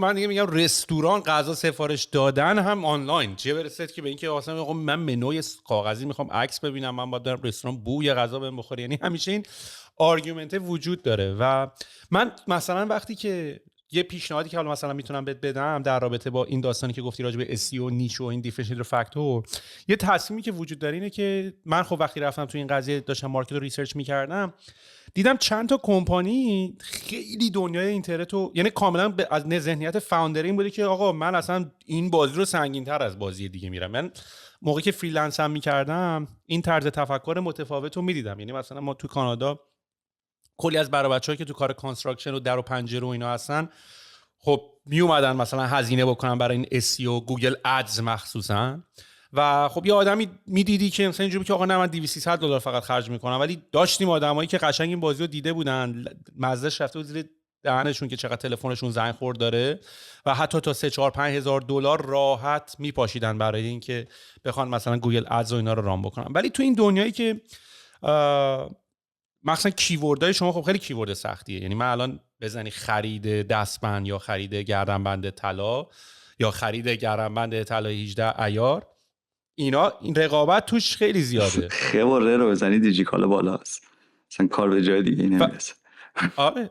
من دیگه میگم رستوران غذا سفارش دادن هم آنلاین، چه برسه که به اینکه اصلا من منوی کاغذی میخوام عکس ببینم، من باید برم رستوران بوی غذا بهم بخوره. یعنی همیشه این آرگومنت وجود داره. و من مثلا وقتی که یه پیشنهادی که حالا مثلا میتونم بهت بدم در رابطه با این داستانی که گفتی راجع به SEO نیش و این دیفرنشیتور فاکتور، یه تصمیمی که وجود داره اینه که من خب وقتی رفتم تو این قضیه داشتم مارکت رو ریسرچ میکردم، دیدم چند تا کمپانی خیلی دنیای اینترنت رو، یعنی کاملا از ذهنیت فاوندر این بوده که آقا من اصلا این بازی رو سنگین‌تر از بازی دیگه میرم. من موقعی که فریلنس هم میکردم این طرز تفکر متفاوت رو میدیدم. یعنی مثلا ما تو کانادا کلی از برای بچه‌ها که تو کار کانستراکشن و در و پنجره و اینا هستن، خب می اومدن مثلا هزینه بکنن برای این SEO گوگل ادز مخصوصا. و خب یه آدمی میدیدی که مثلا اینجوری که آقا نه من $200 فقط خرج میکنم، ولی داشتیم آدمایی که قشنگ این بازی رو دیده بودن، مزهش رفته بود زیر دهنشون که چقدر تلفنشون زنگ خورد داره و حتی تا 3-4-5 هزار دلار راحت میپاشیدن برای اینکه بخوان مثلا گوگل ادز و اینا رو رام بکنن. ولی تو این دنیایی که مثلا کیوردهای شما خب خیلی کیورد سختیه. یعنی من الان بزنی خرید دستبند یا خرید گردنبند طلا یا خرید گردنبند طلای 18 عیار، اینا این رقابت توش خیلی زیاده. خبره رو بزنی دیجیکالا بالاست، اصلا کار به جای دیگه نمیرسه. آره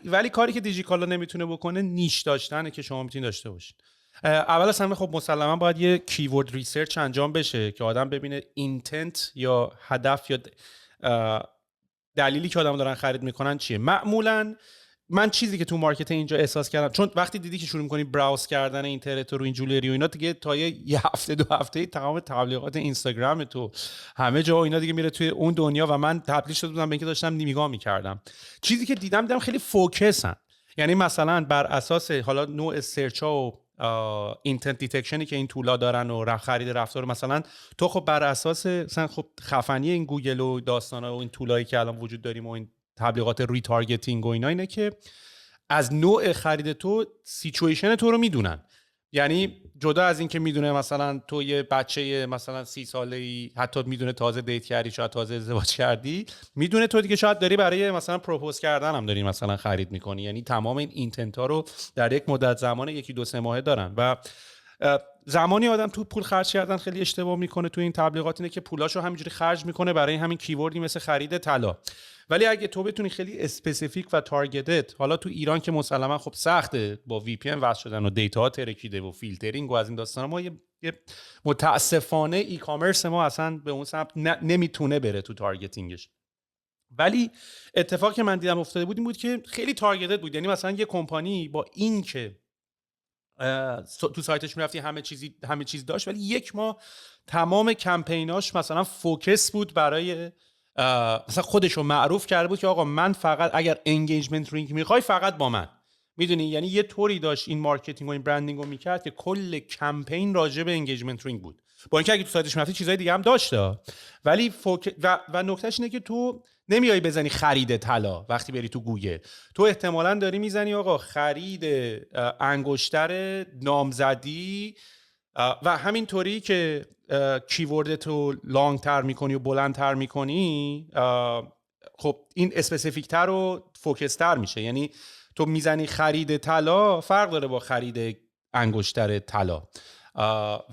ولی کاری که دیجیکالا نمیتونه بکنه نیش داشتنه که شما میتونید داشته باشید. اول از همه خب مسلما باید یه کیورد ریسرچ انجام بشه که آدم ببینه اینتنت یا هدف یا دلیلی که آدم دارن خرید میکنن چیه. معمولا من چیزی که تو مارکت اینجا احساس کردم، چون وقتی دیدی که شروع می‌کنی براوز کردن اینترنت رو این جولری و اینا، دیگه تا یه هفته 2 هفته تمام تبلیغات اینستاگرام تو همه جا و اینا دیگه میره توی اون دنیا و من تبدیل شده بودم به اینکه داشتم نگاه می‌کردم. چیزی که دیدم خیلی فوکسن. یعنی مثلا بر اساس حالا نوع سرچ ها و اینتنت دیتکشنی که این تولا دارن و خرید رفتار، مثلا تو خب بر اساس مثلا خب خفنی این گوگل و داستانا و این تولایی که الان وجود داریم و این تبلیغات ریتارگتینگ و اینا، اینه که از نوع خرید تو سیچویشن تو رو میدونن. یعنی جدا از این که میدونه مثلا تو یه بچه مثلا 30 ساله‌ای، حتی میدونه تازه دیت کردی، شاید تازه ازدواج کردی، میدونه تو دیگه شاید داری برای مثلا پروپوز کردن هم داری مثلا خرید میکنی. یعنی تمام این اینتنتا رو در یک مدت زمان 1-2-3 ماهه دارن. و زمانی آدم تو پول خرج کردن خیلی اشتباه میکنه تو این تبلیغات اینه که پولاشو همینجوری خرج میکنه برای همین کیوردی مثل خرید طلا. ولی اگه تو بتونی خیلی اسپسیفیک و تارگتد، حالا تو ایران که مسلما خب سخته با وی پی ان وصل شدن و دیتا ترکیده و فیلترینگ و از این داستانا، ما یه متاسفانه ای کامرس ما اصلا به اون سمت نمیتونه بره تو تارگتینگش. ولی اتفاقی که من دیدم افتاده بود این بود که خیلی تارگتد بود. یعنی مثلا یه کمپانی با این که تو سایتش میرفتی همه چیز داشت، ولی یک ماه تمام کمپیناش مثلا فوکس بود برای مثلا خودشو معروف کرده بود که آقا من فقط اگر انگیجمنت رینگ میخوای فقط با من، میدونی، یعنی یه طوری داشت این مارکتینگ و این برندینگ رو میکرد که کل کمپین راجع به انگیجمنت رینگ بود، با اینکه اگه تو سایتش میرفتی چیزای دیگه هم داشته، ولی و نکتهش اینه که تو نمیای بزنی خرید طلا وقتی بری تو گوگل، تو احتمالاً داری میزنی آقا خرید انگشتر نامزدی و همینطوری که کیورد تو لانگ تر میکنی و بلند تر میکنی، خب این اسپسیفیک تر و فوکس تر میشه. یعنی تو میزنی خرید طلا فرق داره با خرید انگشتر طلا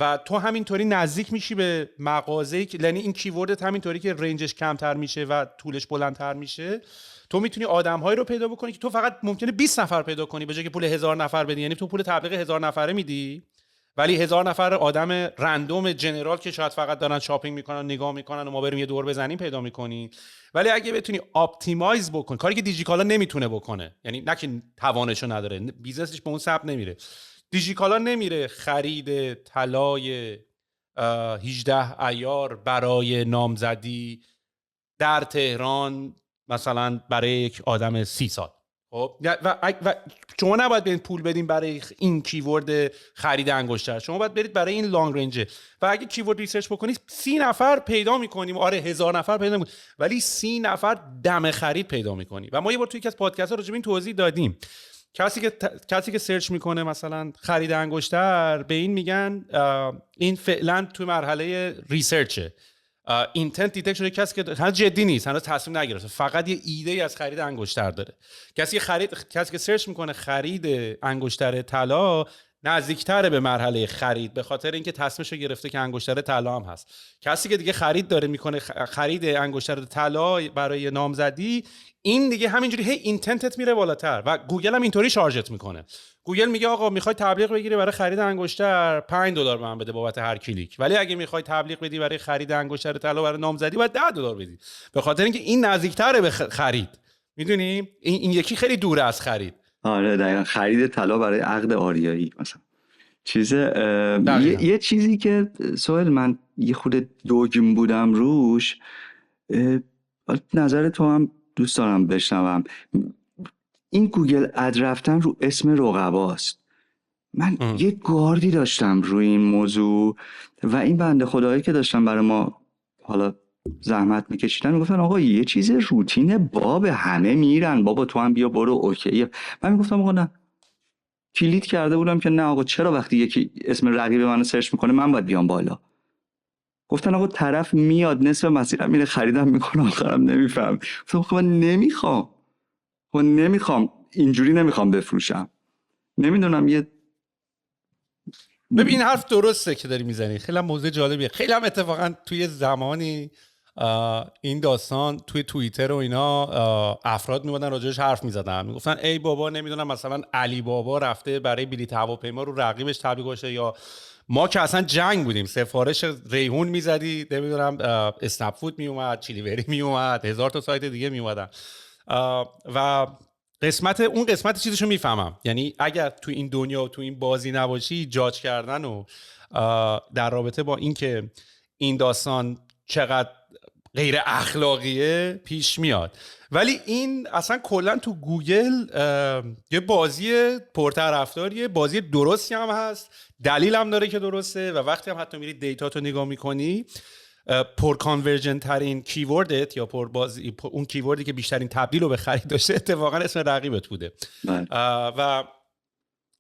و تو همینطوری نزدیک میشی به مغازه‌ای که، یعنی این کیوردت همینطوری که رنجش کمتر میشه و طولش بلندتر میشه، تو میتونی آدم‌هایی رو پیدا بکنی که تو فقط ممکنه 20 نفر پیدا کنی به جای که پول 1000 نفر بدی. یعنی تو پول تبلیغ 1000 نفره میدی ولی 1000 نفر آدم رندوم جنرال که شاید فقط دارن شاپینگ میکنن نگاه میکنن و ما بریم یه دور بزنیم پیدا میکنی. ولی اگه بتونی آپتیمایز بکنی، کاری که دیجیکالا نمیتونه بکنه، یعنی نه که توانشو نداره، بیزنسش به اون سمت نمیره، دیجیکالا نمیره خرید طلای 18 عیار برای نامزدی در تهران مثلا برای یک آدم 30 سال. خب و شما نباید برید پول بدین برای این کیورد خرید انگشتر، شما باید برید برای این لانگ رنج و اگه کیورد ریسرچ بکنید 30 نفر پیدا میکنیم، آره 1000 نفر پیدا میکنیم ولی 30 نفر دم خرید پیدا میکنی. و ما یه بار توی یکی از پادکست ها راجع به این توضیح دادیم، کسی که سرچ میکنه مثلا خرید انگشتر به این میگن این فعلا تو مرحله ریسرچه، اینتنت دیتکشن، کسی که هنوز جدی نیست، هنوز تصمیم نگرفته، فقط یه ایده از خرید انگشتر داره. کسی که سرچ میکنه خرید انگشتر طلا نزدیکتره به مرحله خرید به خاطر اینکه تصمیمشو گرفته که انگشتر طلا هم هست. کسی که دیگه خرید داره میکنه خرید انگشتر طلا برای نامزدی، این دیگه همینجوری هی اینتنتت میره بالاتر و گوگل هم اینطوری شارژت میکنه. گوگل میگه آقا میخوای تبلیغ بگیری برای خرید انگشتر $5 به من بده بابت هر کلیک، ولی اگه میخوای تبلیغ بدی برای خرید انگشتر طلا برای نامزدی باید $10 بدی، به خاطر اینکه این نزدیکتره به خرید. میدونی این یکی خیلی دوره از خرید. آره دقیقاً، خرید طلا برای عقد آریایی مثلا یه چیزی که سوال من یه خود دوگم بودم روش، نظر تو هم دوست دارم بشنوم. این گوگل اد رفتن رو اسم رقباست. من یه گاردی داشتم روی این موضوع و این بنده خدایی که داشتن برای ما حالا زحمت میکشیدن میگفتن آقا یه چیز روتین باب همه میرن، بابا تو هم بیا برو اوکی. من میگفتم آقا نه، کلید کرده بودم که نه آقا چرا وقتی یکی اسم رقیب منو سرچ میکنه من باید بیام بالا. گفتن آقا طرف میاد نصف مسیرم میره خریدم میکنه آخرم نمیفهم. گفتم آقا من نمیخوام اینجوری نمیخوام بفروشم. نمیدونم یه ببین این حرف درسته که داری میزنی، خیلی هم موضوع جالبیه. خیلی هم اتفاقا توی زمانی این داستان توی توییتر و اینا افراد میومدن راجعش حرف میزدن، میگفتن ای بابا نمیدونم مثلا علی بابا رفته برای بلیط هواپیما رو رقیبش تبلیغ باشه، یا ما که اصلا جنگ بودیم سفارش ریحون میزدی نمیدونم اسنپ فود میومد، چیلیوری میومد، 1000 تا سایت دیگه میومدن و اون قسمت چیزشو میفهمم. یعنی اگر تو این دنیا و تو این بازی نباشی جاج کردن و در رابطه با این که این داستان چقدر غیر اخلاقیه پیش میاد. ولی این اصلا کلا تو گوگل یه بازی پرطرفداریه، بازی درستی هم هست، دلیل هم داره که درسته و وقتی هم حتی میری دیتا تو نگاه میکنی پر کانورژن ترین کیوردت یا اون کیوردی که بیشترین تبدیل رو به خرید داشته اتفاقا اسم رقیبت بوده.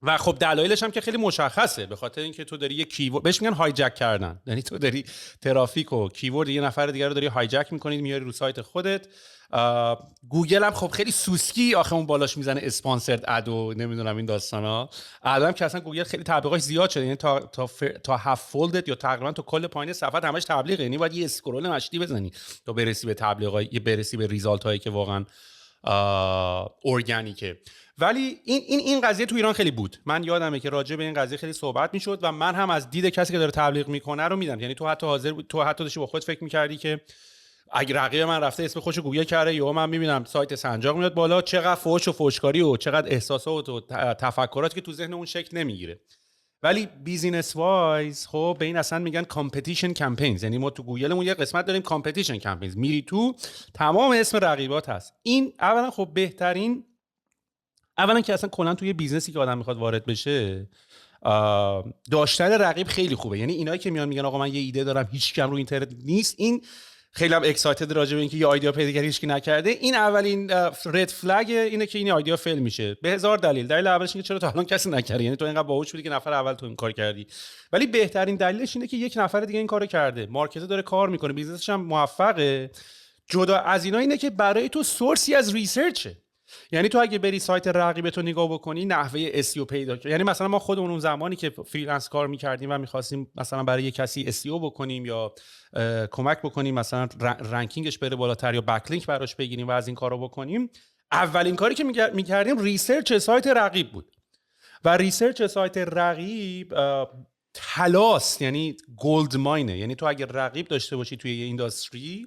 و خب دلایلش هم که خیلی مشخصه، به خاطر اینکه تو داری یه کیورد بهش میگن هایجک کردن، یعنی تو داری ترافیک و کیورد یه نفر دیگه رو داری هایجک میکنی میاری رو سایت خودت. گوگل هم خب خیلی سوسکی آخه اون بالاش میزنه اسپانسرد اد و نمیدونم این داستانا. الان که اصلا گوگل خیلی تبلیغاش زیاد شده، یعنی تا هاف فولدت یا تقریبا تو کل پایین صفحه همش تبلیغه، یعنی باید یه اسکرول مشتی بزنی تا برسی به تبلیغای، برسی به ریزالت هایی که واقعا ارگانیکه. ولی این قضیه تو ایران خیلی بود. من یادمه که راجع به این قضیه خیلی صحبت میشد و من هم از دید کسی که داره تبلیغ میکنه رو میدم. یعنی تو حتی داشتی با خودت فکر میکردی که اگه رقیب من رفته اسم خوشو گوگل کرده یا من میبینم سایت سنجاق میاد بالا، چقدر فحش و فحشکاری و چقدر احساسات و تفکرات که تو ذهن اون شکل نمیگیره. ولی بیزینس وایز خب به این اصلا میگن کامپتیشن کمپینز، یعنی ما تو گوگلمون یه قسمت داریم کامپتیشن کمپینز، میری تو تمام اسم رقیبات هست. این اولا خب بهترین، اولا که اصلا کلا توی بیزنسی که آدم میخواد وارد بشه داشتن رقیب خیلی خوبه. یعنی اینایی که میان میگن آقا من یه ایده دارم هیچ کم رو اینترنت نیست، این خیلی هم اکسایتد راجع به اینکه یه ایده پیدا کردی هیچ کی نکرده، این اولین رد فلگ اینه که این ایده فیل میشه به هزار دلیل. دلیل اولش اینه که چرا تا الان کسی نکرده، یعنی تو اینقدر باهوش بودی که نفر اول تو این کار کردی. ولی بهترین دلیلش اینه که یک نفر دیگه این کارو کرده، مارکت داره کار میکنه، بیزنسش هم موفقه. جدا از اینا اینه که برای تو سورسی از ریسرچه. یعنی تو اگه بری سایت رقیبتو نگاه بکنی نحوه SEO پیدا کنی، یعنی مثلا ما خودمون اون زمانی که فریلنس کار می‌کردیم و می‌خواستیم مثلا برای یه کسی SEO بکنیم یا کمک بکنیم مثلا رنکینگش بره بالاتر یا بکلینک براش بگیریم و از این کارو بکنیم، اولین کاری که می‌کردیم ریسرچ سایت رقیب بود. و ریسرچ سایت رقیب طلاست، یعنی گلد ماینه. یعنی تو اگه رقیب داشته باشی توی یه اینداستری،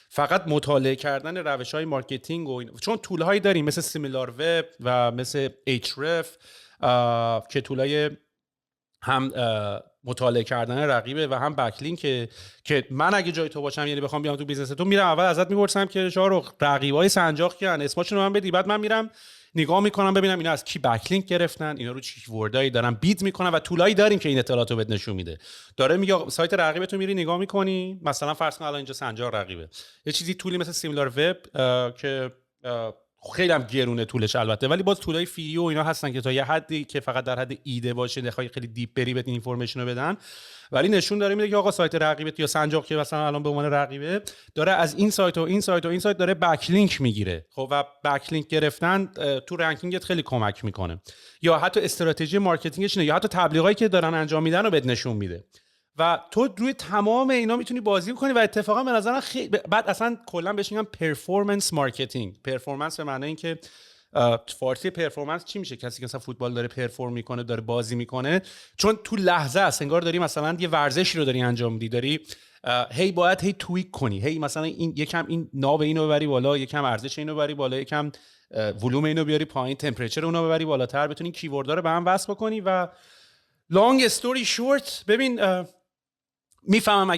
فقط مطالعه کردن روش‌های مارکتینگ و چون تول‌هایی داریم مثل سیمیلار وب و مثل Ahref که تولای هم مطالعه کردن رقیبه و هم بکلینک که من اگه جای تو باشم، یعنی بخوام بیام تو بیزنس تو، میرم اول ازت میپرسم که شاروخ رقیبای سنجاق کیان، اسمشون رو من بدی، بعد من میرم نگاه میکنم ببینم اینا از کی بکلینک گرفتن، اینا رو چی وردایی دارن بیت میکنن و تولایی داریم که این اطلاعاتو بهت نشون میده. داره میگه سایت رقیبتون میری نگاه میکنی، مثلا فرض کن الان اینجا سنجاق رقیبه، یه چیزی تولی مثل سیمیلار وب که خیلی هم گرونه طولش البته، ولی باز طولای فری و اینا هستن که تا یه حدی که فقط در حد ایده باشه، نخوای خیلی دیپ بری بهت این اینفورمیشن رو بدن، ولی نشون داره میده که آقا سایت رقیبت یا سنجاق که مثلا الان به عنوان رقیبه داره از این سایت و این سایت و این سایت داره بکلینک میگیره. خب و بکلینک گرفتن تو رنکینگت خیلی کمک میکنه، یا حتی استراتژی مارکتینگش یا حتی تبلیغاتی که دارن انجام میدن رو بهت نشون میده و تو روی تمام اینا میتونی بازی کنی. و اتفاقا به نظرم خیلی بعد اصلا کلا بهش میگن پرفورمنس مارکتینگ. پرفورمنس به معنی اینکه فارسی پرفورمنس چی میشه؟ کسی که مثلا فوتبال داره پرفورم میکنه، داره بازی میکنه، چون تو لحظه است، انگار داری مثلا یه ورزشی رو داری انجام میدی، داری هی باید هی تویک کنی، هی مثلا این یکم این ناو اینو ببری بالا، یکم ارزش اینو ببری بالا، یکم ولوم اینو بیاری پایین، تمپرچر اونو ببری بالاتر، بتونی کیوردا رو به هم وصل بکنی. و لانگ استوری شورت، ببین میفهمم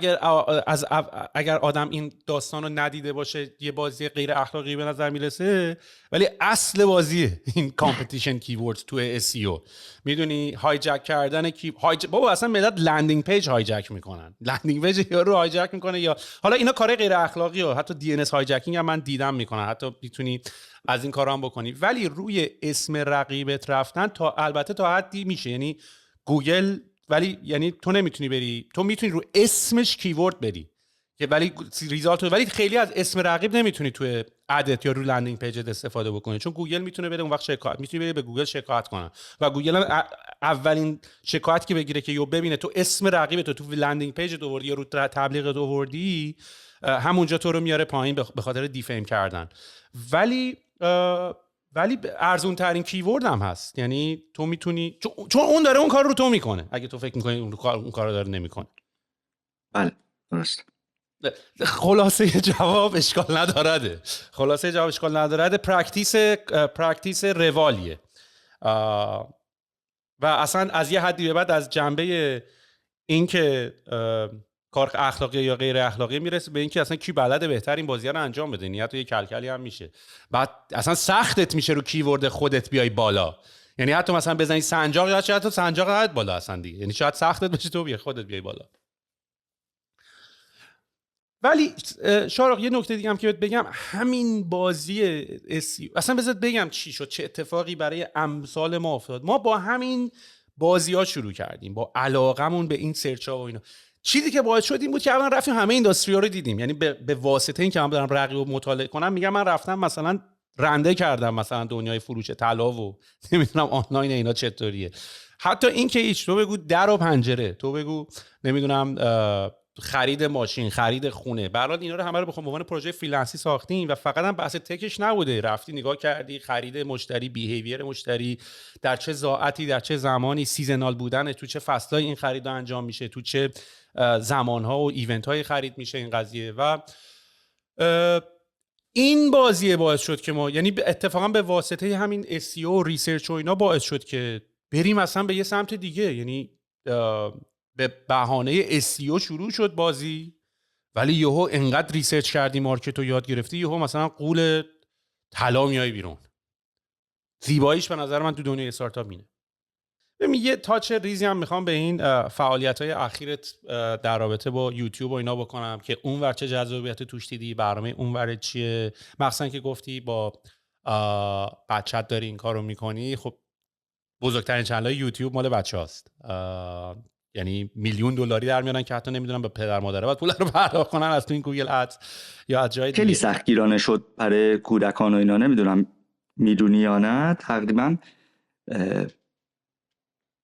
اگر آدم این داستان رو ندیده باشه یه بازی غیر اخلاقی به نظر میرسه، ولی اصل بازیه این کامپتیشن کیورد تو SEO. میدونی هایجک کردن بابا اصلا ملت لندینگ پیج هایجک میکنن، لندینگ پیج یا رو هایجک میکنه، یا حالا اینا کار غیر اخلاقی ها، حتی DNS هایجکینگ هم من دیدم میکنن، حتی میتونی از این کارا هم بکنی. ولی روی اسم رقیبت رفتن تا البته تا حدی میشه، یعنی گوگل، ولی یعنی تو نمیتونی بری، تو میتونی رو اسمش کیورد بری که ولی ریزالت، ولی خیلی از اسم رقیب نمیتونی تو ادت یا رو لندینگ پیجت استفاده بکنی، چون گوگل میتونه بده اون وقت شکایت، میتونی بری به گوگل شکایت کنن و گوگل هم اولین شکایت که بگیره که یو ببینه تو اسم رقیبت تو لندینگ پیجت آوردی یا رو تبلیغت آوردی، همونجا تو رو میاره پایین به خاطر دیفیم کردن. ولی ارزون ترین کیورد هم هست، یعنی تو میتونی، چون اون داره اون کار رو تو میکنه، اگه تو فکر میکنی اون کار رو داره نمیکنه. بله درست. خلاصه جواب اشکال ندارد. پرکتیس روالیه و اصلا از یه حدی به بعد از جنبه این که کار اخلاقی یا غیر اخلاقی میرسه به اینکه اصلا کی بلده بهتر این بازی رو انجام بده. نیت یه کلکلی هم میشه، بعد اصلا سختت میشه رو کیورد خودت بیای بالا. یعنی حتی مثلا بزنی سنجاق، یا شاید تو سنجاق نهت بالا اصلا دیگه، یعنی شاید سختت بشه تو بیای خودت بیای بالا. ولی شارق یه نکته دیگه هم که بهت بگم، همین بازی SEO اصلا بذات بگم چی شد، چه اتفاقی برای امثال ما افتاد. ما با همین بازی‌ها شروع کردیم، با علاقمون به این سرچ‌ها و اینا. چیزی که باعث شد این بود که اولا رفتیم همه اینداستری‌ها رو دیدیم، یعنی به واسطه این که من دارم رقیب رو مطالعه کنم، میگم من رفتم مثلا رنده کردم مثلا دنیای فروش طلا و نمیدونم آنلاین اینا چطوریه، حتی این که تو بگو در و پنجره، تو بگو نمیدونم خرید ماشین، خرید خونه، برات اینا رو همه رو بخوام به عنوان پروژه فریلنسی ساختیم و فقط هم بحث تکش نبوده، رفتی نگاه کردی خرید مشتری، بیهیویر مشتری در چه ساعتی، در چه زمانی، سیزنال بودن، تو چه فصلای این خرید انجام میشه، تو چه زمانها و ایونت های خرید میشه این قضیه. و این بازیه باعث شد که ما، یعنی اتفاقا به واسطه همین SEO و ریسرچ و اینا باعث شد که بریم اصلا به یه سمت دیگه. یعنی به بهانه SEO شروع شد بازی، ولی یهو انقدر ریسرچ کردی، مارکت رو یاد گرفتی، یهو مثلا قول طلا میای بیرون. زیباییش به نظر من تو دنیای استارتاپ اینه. ببین یه تاچ ریزی هم میخوام به این فعالیت‌های اخیرت در رابطه با یوتیوب و اینا بکنم که اونور چه جذابیت توش دیدی، برنامه اونور چیه، مثلا که گفتی با بچت داری این کارو میکنی. خب بزرگترین چنل‌های یوتیوب مال بچه‌هاست، یعنی $1,000,000 در میارن که حتی نمیدونم به پدر مادر باید پول رو پرداخت کنن از تو این گوگل ادز یا از جای دیگه. خیلی سختگیرانه شد برای کودکان و اینا، نمیدونم میدونی یا نه، تقریبا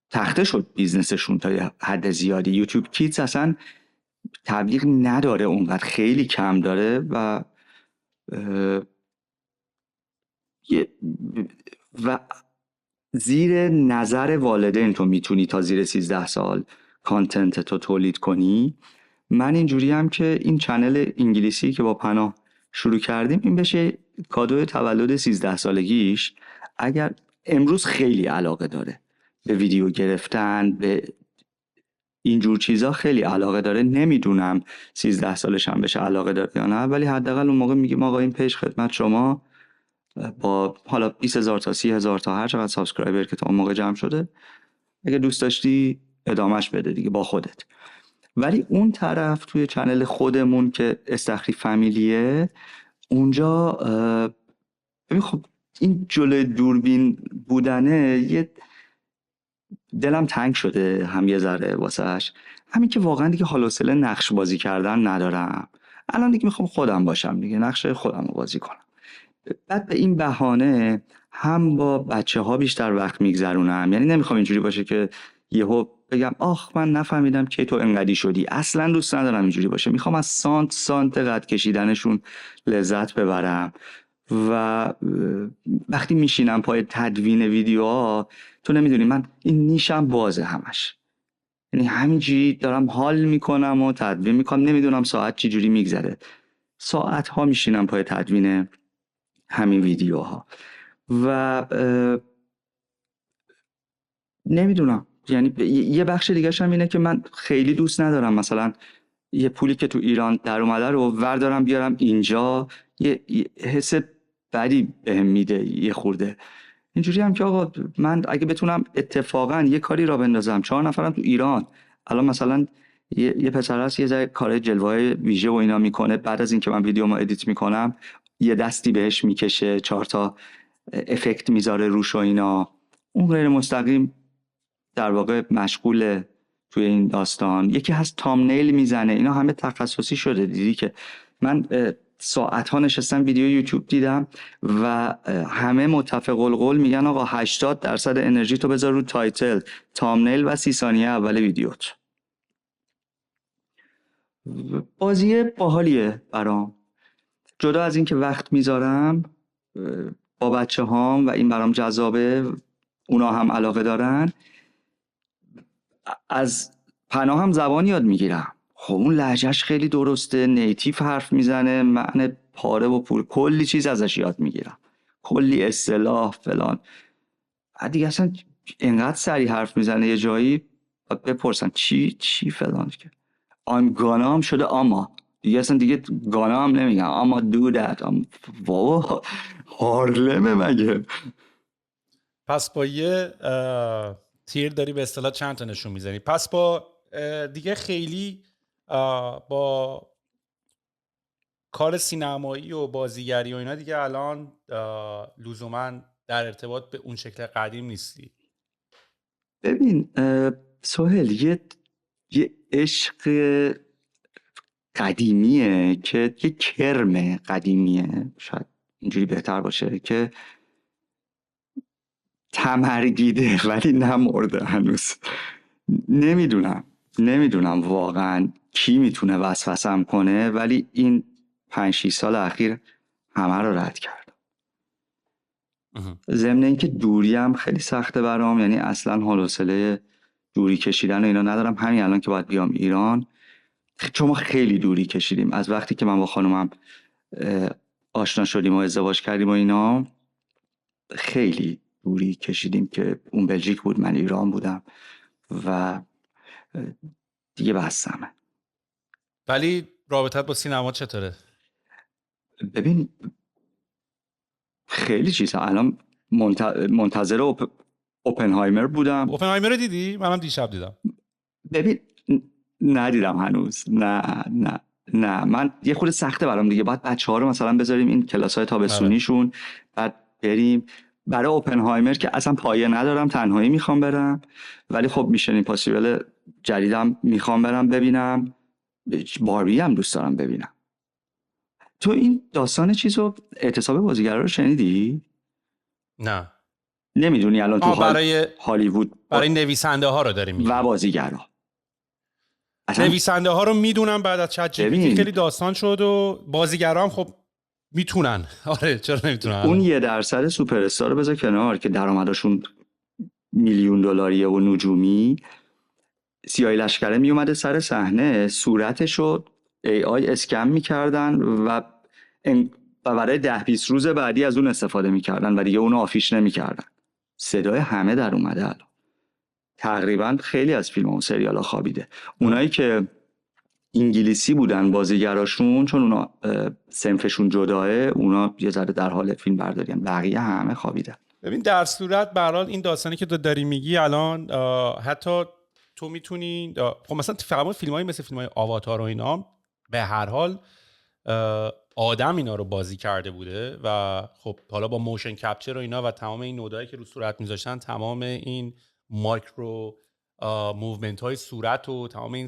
تخته شد بیزنسشون تا یه حد زیادی. یوتیوب کیدز اصلا تبلیغ نداره اونقدر، خیلی کم داره و زیر نظر والدین تو میتونی تا زیر 13 سال کانتنت تو تولید کنی. من اینجوری هم که این چنل انگلیسی که با پناه شروع کردیم این بشه کادوی تولد 13 سالگیش. اگر امروز خیلی علاقه داره به ویدیو گرفتن، به اینجور چیزا خیلی علاقه داره، نمیدونم 13 سالش هم بشه علاقه داره یا نه، ولی حداقل اون موقع میگیم آقا این پیج خدمت شما با حالا 20,000 تا 30,000 تا هر چقدر سابسکرایبر که تا اون موقع جمع شده، اگه دوست داشتی ادامهش بده دیگه با خودت. ولی اون طرف توی چنل خودمون که استخری فامیلیه، اونجا ببین خب این جلوی دوربین بودنه یه دلم تنگ شده هم یه ذره واسش، همین که واقعا دیگه حال و حوصله نقش بازی کردن ندارم. الان دیگه میخوام خودم باشم دیگه، نقش خودم رو بازی کنم. بعد به این بهانه هم با بچه ها بیشتر وقت میگذرونم، یعنی نمیخوام اینجوری باشه که یهو بگم آخ من نفهمیدم که تو انقدی شدی. اصلا دوست ندارم اینجوری باشه، میخوام از سانت قد کشیدنشون لذت ببرم. و وقتی میشینم پای تدوین ویدیوها، تو نمیدونی من این نیشم بازه همش، یعنی همینجوری دارم حال میکنم و تدوین میکنم، نمیدونم ساعت چی جوری میگذره. ساعت ها میشینم پای تدوین همین ویدیوها و نمیدونم، یعنی یه بخش دیگه هم اینه که من خیلی دوست ندارم مثلا یه پولی که تو ایران در اومده رو وردارم بیارم اینجا، یه حس بدی بهم میده یه خورده. اینجوری هم که آقا من اگه بتونم اتفاقا یه کاری را بندازم، 4 نفرم تو ایران الان مثلا یه پسر هست یه ذره کار جلوه ویژه و اینا میکنه، بعد از اینکه من ویدیومو ادیت میکنم یه دستی بهش میکشه، 4 تا افکت میذاره روش و اینا، اون غیر مستقیم در واقع مشغول توی این داستان. یکی هست تامنیل میزنه، اینا همه تخصصی شده. دیدی که من ساعت ها نشستم ویدیو یوتیوب دیدم و همه متفق القول میگن آقا 80% انرژی تو بذار رو تایتل، تامنیل و 30 ثانیه اول ویدیوت. بازی باحالیه برام، جدا از این که وقت میذارم با بچه هام و این برام جذابه، اونا هم علاقه دارن. از پناه هم زبان یاد میگیرم. خب اون لهجهش خیلی درسته، نیتیف حرف میزنه، معنی پاره و پول، کلی چیز ازش یاد میگیرم، کلی اصطلاح فلان. دیگه اصلا انقدر سریع حرف میزنه یه جایی بپرسن چی فلان، که I'm gonna هم شده اما دیگه اصلا دیگه گانا هم نمیگم، اما do that. بابا هارلمه مگه؟ پس با یه تیر داری به اصطلاح چند تا نشون میزنی. پس با دیگه خیلی با کار سینمایی و بازیگری و اینا دیگه الان لزوما در ارتباط به اون شکل قدیم نیستی. ببین سهیل، یه عشق قدیمیه که یه کرم قدیمیه، شاید اینجوری بهتر باشه، که تمرگیده ولی نمرده هنوز. نمیدونم واقعا کی میتونه وسوسم کنه، ولی این 5-6 سال اخیر همه رو رد کردم. ضمن اینکه دوری هم خیلی سخته برام، یعنی اصلا حال و حوصله دوری کشیدن و اینا ندارم. همین الان که باید بیام ایران، چون ما خیلی دوری کشیدیم از وقتی که من با خانومم آشنا شدیم و ازدواج کردیم و اینا، خیلی دوری کشیدیم که اون بلژیک بود، من ایران بودم و دیگه بستمه. ولی رابطت با سینما چطوره؟ ببین خیلی چیزا الان منتظر اوپنهایمر بودم. اوپنهایمر رو دیدی؟ منم دیشب دیدم. ببین ندیدم هنوز. نه من یه خورده سخته برام دیگه، باید بچه‌ها رو مثلا بذاریم این کلاس‌های تابستونیشون، بعد بریم. برای اوپنهایمر که اصلا پایه ندارم، تنهایی میخوام برم، ولی خب میشن ایمپاسیبل جدیدم میخوام برم ببینم. باربی هم دوست دارم ببینم. تو این داستان چیزو اعتصاب بازیگرا رو شنیدی؟ نه. نمیدونی الان تو برای هالیوود برای نویسنده ها رو داریم و بازیگرا. نویسنده ها رو میدونم بعد از چت جی پی تی خیلی داستان شد و بازیگرا هم خب میتونن. آره چرا نمیتونن؟ اون 1% سوپر استار رو بذار کنار که درآمدشون میلیون دلاریه و نجومی. سیاهی لشکره میومده سر صحنه، صورتشو AI اسکن میکردن و برای 10-20 روز بعدی از اون استفاده میکردن و دیگه اونو آفیش نمیکردن. صدای همه در اومده الان. تقریبا خیلی از فیلم و سریال ها خوابیده. اونایی که انگلیسی بودن بازیگراشون، چون اونا صنفشون جداه، اونا یه ذره در حال فیلم برداری، بقیه همه خوابیدن. ببین در صورت به هر حال این داستانی که تو داری میگی الان حتی تو میتونی خب مثلا فقط فیلم‌های مثل فیلم‌های آواتار و اینا به هر حال آدم اینا رو بازی کرده بوده و خب حالا با موشن کپچر و اینا و تمام این نودایی که رو صورت میذاشتن، تمام این مایکرو موومنت های صورت و تمام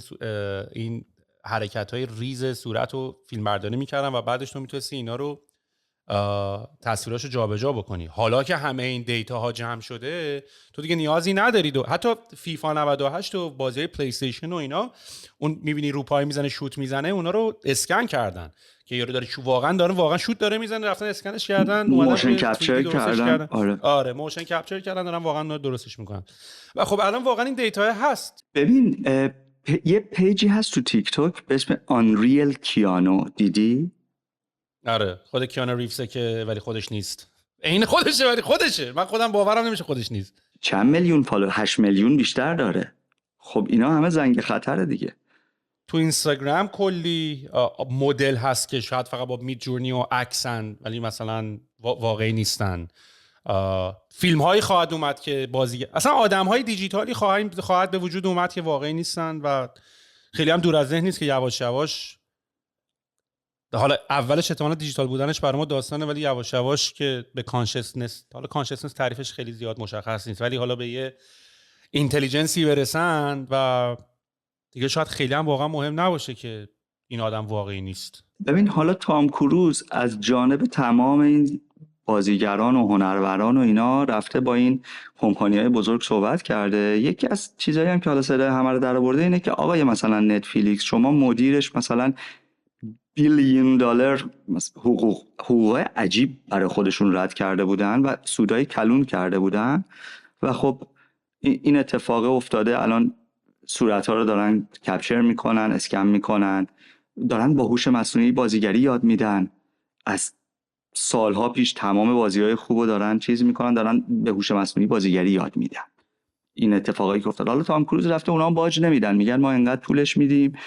این حرکت های ریز صورت رو فیلم برداری میکردن و بعدش تو میتونستی اینا رو تصویراشو جابجا بکنی. حالا که همه این دیتا ها جمع شده تو دیگه نیازی نداری. حتی فیفا 98 و بازی پلی استیشن و اینا، اون میبینی رو پای میزنه شوت میزنه، اونا رو اسکن کردن که یارو داره واقعا شوت داره میزنه، رفتن اسکنش کردن، موشن کپچر کردن. آره موشن کپچر کردن، دارن واقعا درستش میکنن و خب الان واقعا این دیتا هست. ببین یه پیجی هست تو تیک تاک به اسم آنریل کیانو، دیدی؟ آره خود کیانو ریوزه که ولی خودش نیست. عین خودشه ولی خودشه. من خودم باورم نمیشه خودش نیست. چند میلیون فالو؟ 8 میلیون بیشتر داره. خب اینا همه زنگ خطره دیگه. تو اینستاگرام کلی مدل هست که شاید فقط با مید جورنی و اکسن ولی مثلا واقعی نیستن. فیلم هایی خواهد اومد که بازی اصلا آدم های دیجیتالی خواهد به وجود اومد که واقعی نیستن و خیلی هم دور از ذهن نیست که یواش یواش، حالا اولش احتمالاً دیجیتال بودنش برای ما داستانه ولی یواش یواش که به کانشسنس، حالا کانشسنس تعریفش خیلی زیاد مشخص نیست ولی حالا به یه اینتلیجنسی برسن و دیگه شاید خیلی هم واقعا مهم نباشه که این آدم واقعی نیست. ببین حالا تام کروز از جانب تمام این بازیگران و هنروران و اینا رفته با این کمپانی‌های بزرگ صحبت کرده. یکی از چیزایی هم که حالا صدای همه رو در آورده اینه که آقای مثلا نتفلیکس، شما مدیرش مثلا بیلیون دلار حقوق عجیب برای خودشون رد کرده بودن و سودای کلون کرده بودن و خب این اتفاق افتاده. الان صورت‌ها رو دارن کپچر میکنن، اسکن میکنن، دارن با هوش مصنوعی بازیگری یاد میدن. از سالها پیش تمام بازی‌های خوبو دارن چیز میکنن، دارن به هوش مصنوعی بازیگری یاد میدن. این اتفاقایی که افتاد، حالا تام کروز رفته اونا هم باج نمیدن، میگن ما انقدر پولش میدیم